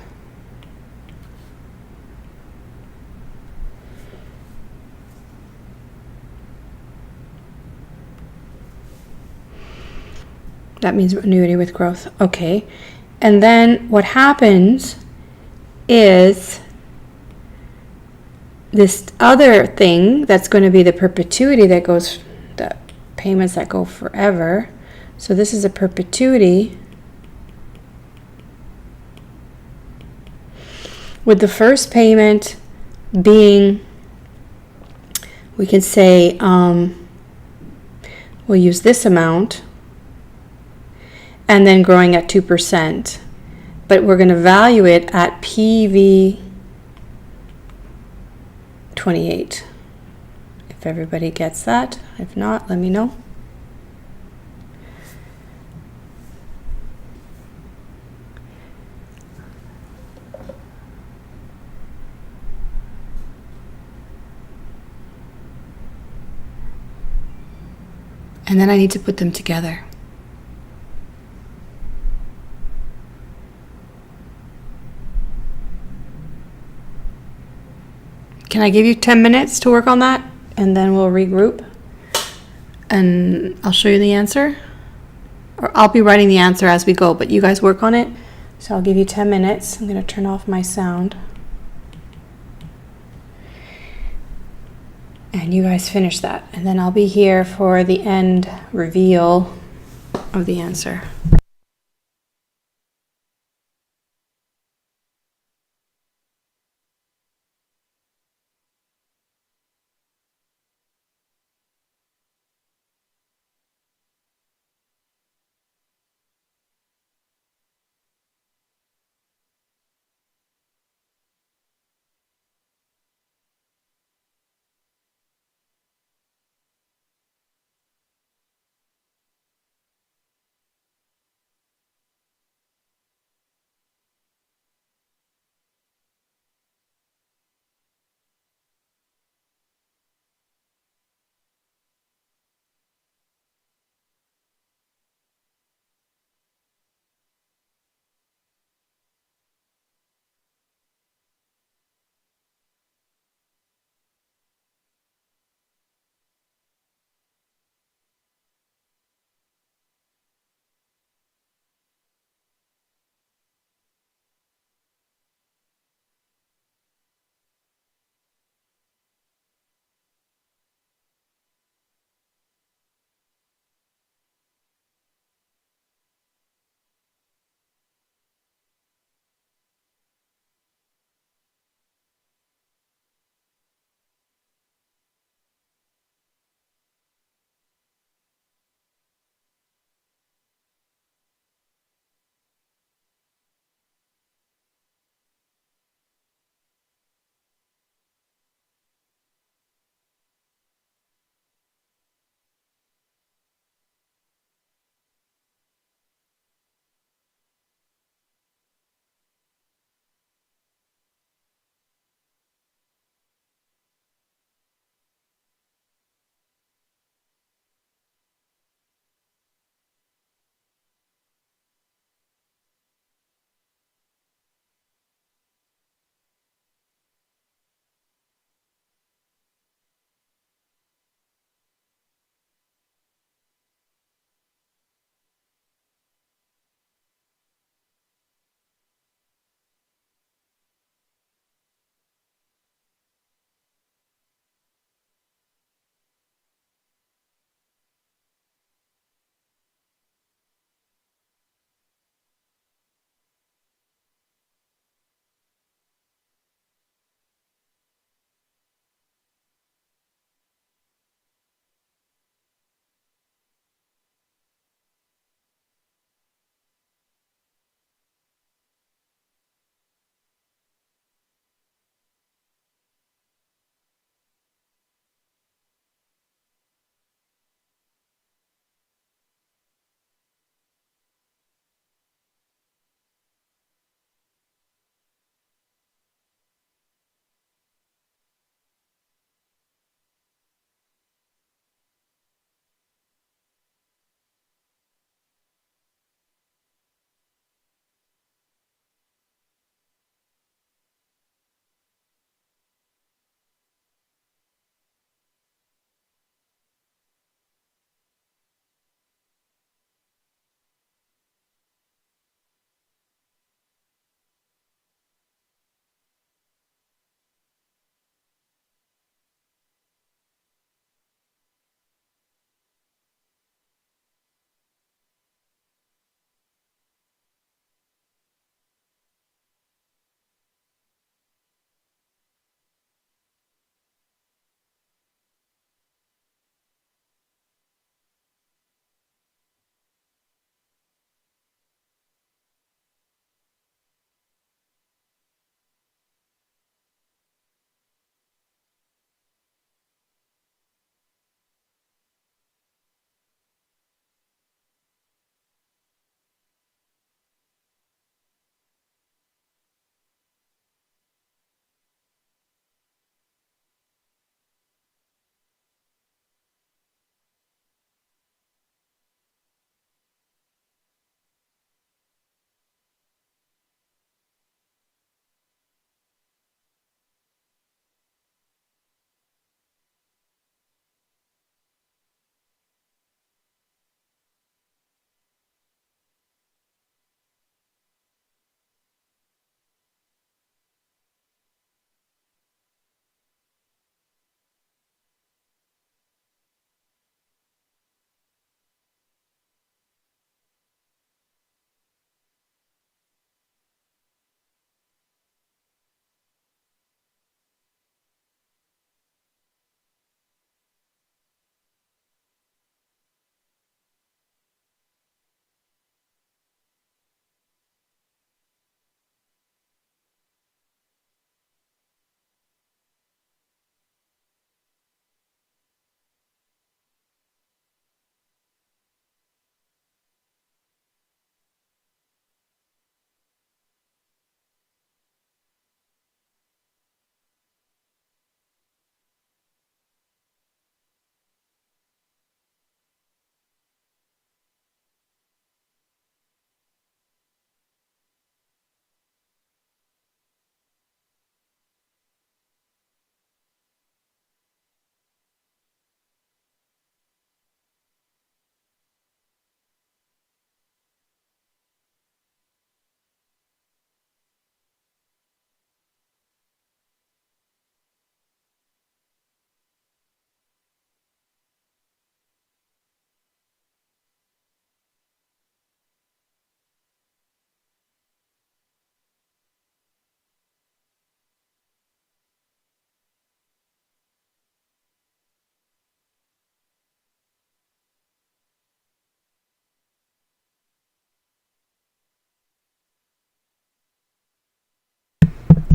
[SPEAKER 1] That means annuity with growth. Okay. And then what happens is this other thing that's going to be the perpetuity that goes, the payments that go forever. So this is a perpetuity. With the first payment being, we can say, we'll use this amount, and then growing at 2%. But we're going to value it at PV 28. If everybody gets that. If not, let me know. And then I need to put them together. Can I give you 10 minutes to work on that? And then we'll regroup. And I'll show you the answer. Or I'll be writing the answer as we go, but you guys work on it. So I'll give you 10 minutes. I'm going to turn off my sound. And you guys finish that. And then I'll be here for the end reveal of the answer.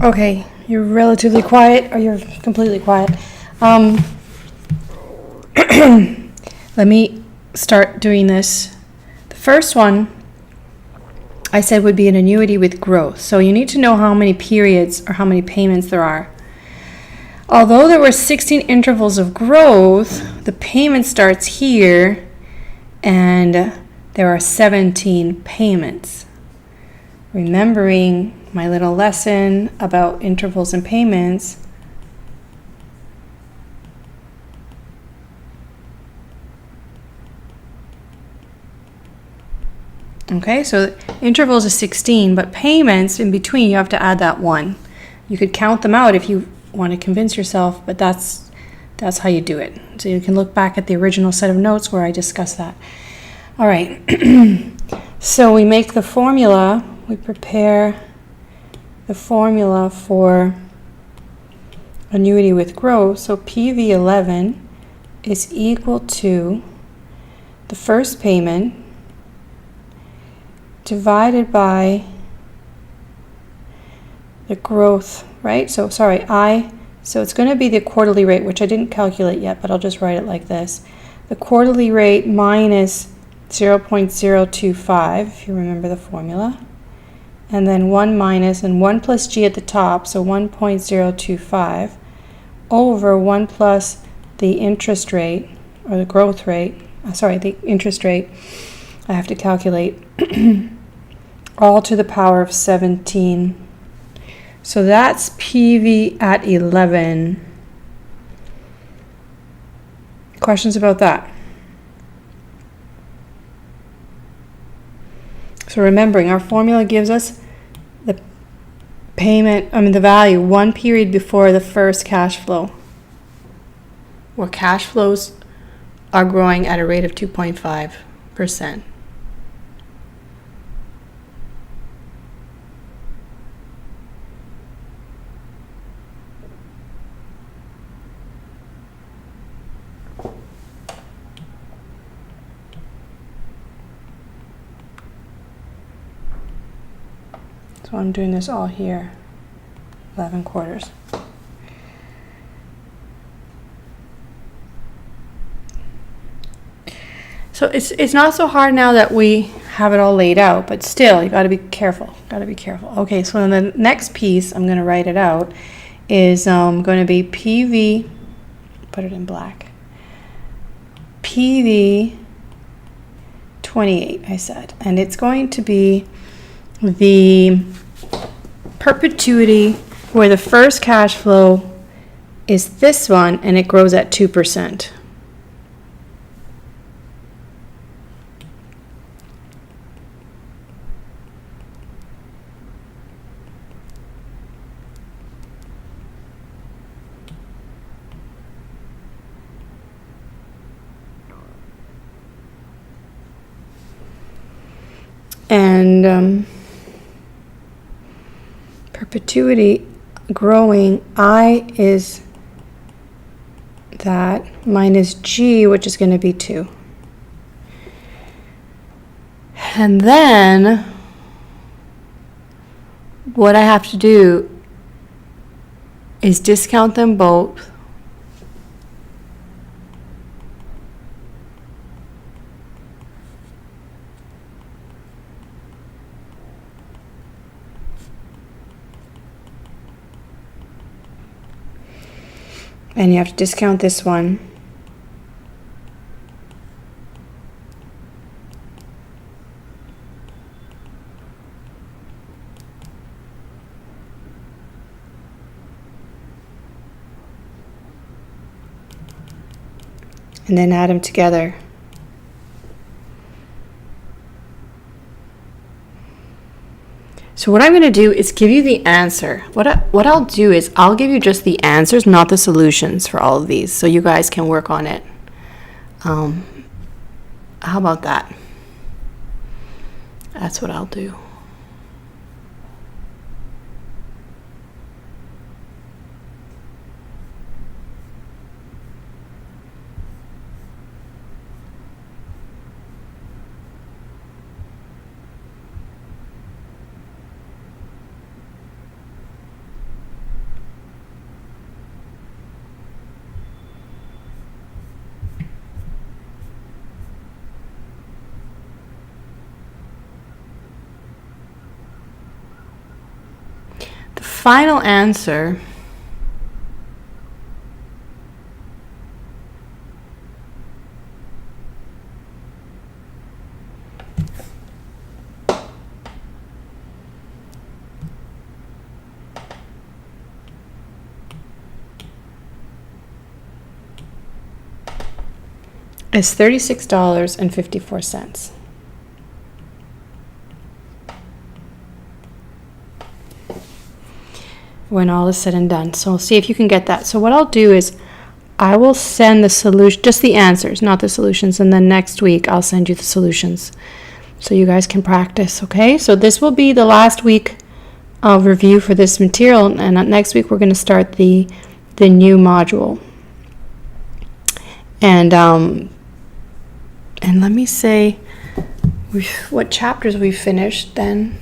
[SPEAKER 1] Okay, you're relatively quiet, or you're completely quiet. Let me start doing this. The first one I said would be an annuity with growth. So you need to know how many periods or how many payments there are. Although there were 16 intervals of growth, the payment starts here and there are 17 payments. Remembering my little lesson about intervals and payments, okay, so intervals is 16, but payments in between, you have to add that 1. You could count them out if you want to convince yourself, but that's how you do it. So you can look back at the original set of notes where I discussed that. All right, so we make the formula, we prepare the formula for annuity with growth. So PV11 is equal to the first payment divided by the growth, right? So so it's going to be the quarterly rate, which I didn't calculate yet, but I'll just write it like this. The quarterly rate minus 0.025, if you remember the formula. And then 1 minus, and 1 plus g at the top, so 1.025, over 1 plus the interest rate, or the growth rate, the interest rate, I have to calculate, all to the power of 17. So that's PV at 11. Questions about that? So remembering, our formula gives us the the value 1 period before the first cash flow, where cash flows are growing at a rate of 2.5%. So I'm doing this all here, 11 quarters. So it's not so hard now that we have it all laid out, but still, you got to be careful. Okay, so then the next piece, I'm going to write it out, is going to be PV, put it in black, PV 28, I said, and it's going to be the perpetuity where the first cash flow is this one and it grows at 2%. And perpetuity growing, I is that minus g, which is going to be 2. And then what I have to do is discount them both. And you have to discount this one. And then add them together. So what I'm going to do is give you the answer. What I'll do is I'll give you just the answers, not the solutions for all of these, so you guys can work on it. How about that? That's what I'll do. final answer is $36.54. When all is said and done. So we'll see if you can get that. So what I'll do is I will send the solution, just the answers, not the solutions, and then next week I'll send you the solutions so you guys can practice, okay? So this will be the last week of review for this material, and next week we're going to start the new module. And let me say what chapters we finished then.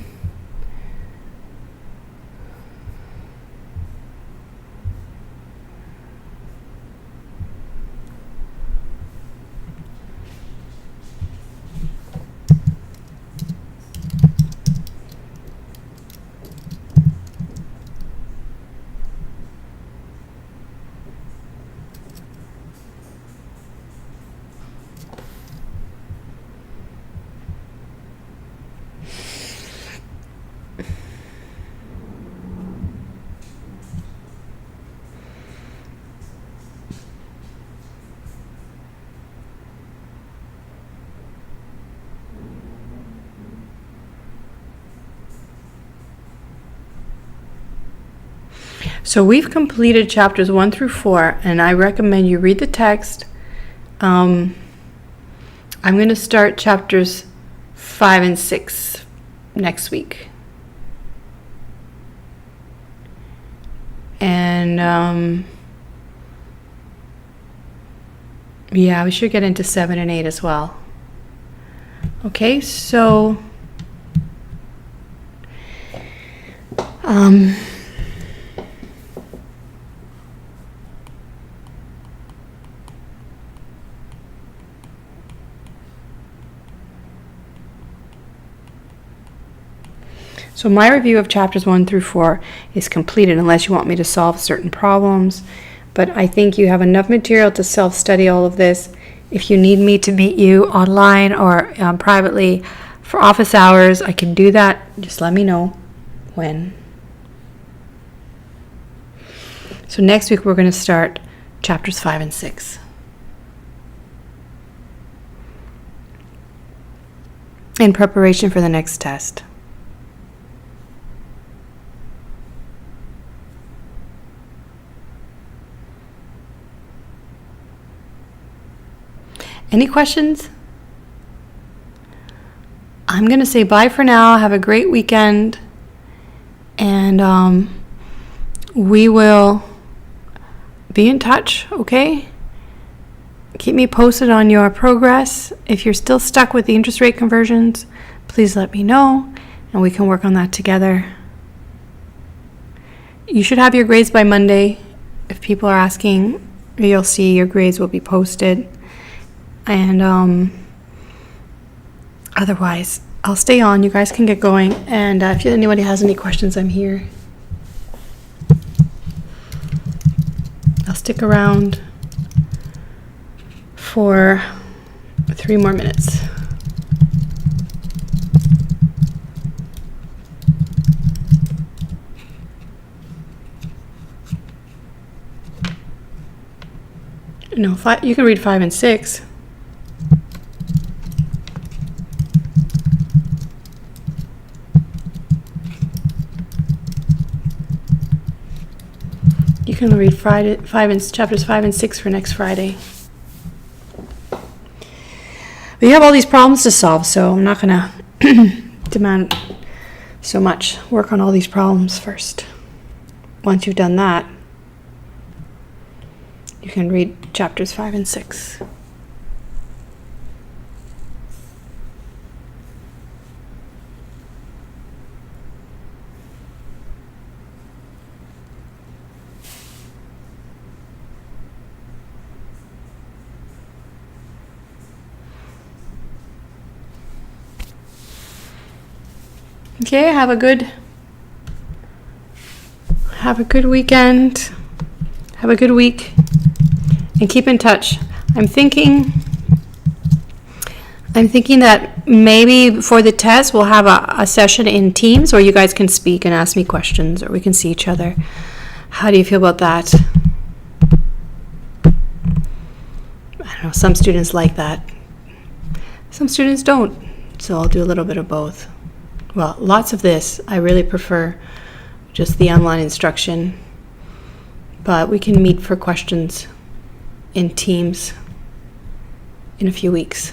[SPEAKER 1] So we've completed chapters 1 through 4, and I recommend you read the text. I'm going to start chapters 5 and 6 next week. And yeah, we should get into 7 and 8 as well. Okay, so So my review of chapters 1 through 4 is completed unless you want me to solve certain problems. But I think you have enough material to self-study all of this. If you need me to meet you online or privately for office hours, I can do that. Just let me know when. So next week we're going to start chapters 5 and 6. In preparation for the next test. Any questions? I'm going to say bye for now. Have a great weekend. And we will be in touch, okay? Keep me posted on your progress. If you're still stuck with the interest rate conversions, please let me know, and we can work on that together. You should have your grades by Monday. If people are asking, you'll see your grades will be posted. And otherwise, I'll stay on. You guys can get going. And if anybody has any questions, I'm here. I'll stick around for 3 more minutes. No, you can read 5 and 6. You can read chapters 5 and 6 for next Friday. But you have all these problems to solve, so I'm not going to demand so much. Work on all these problems first. Once you've done that, you can read chapters 5 and 6. Okay, have a good Have a good weekend. Have a good week. And keep in touch. I'm thinking that maybe for the test we'll have a session in Teams where you guys can speak and ask me questions, or we can see each other. How do you feel about that? I don't know, some students like that. Some students don't. So I'll do a little bit of both. Well, lots of this. I really prefer just the online instruction. But we can meet for questions in Teams in a few weeks.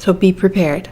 [SPEAKER 1] So be prepared.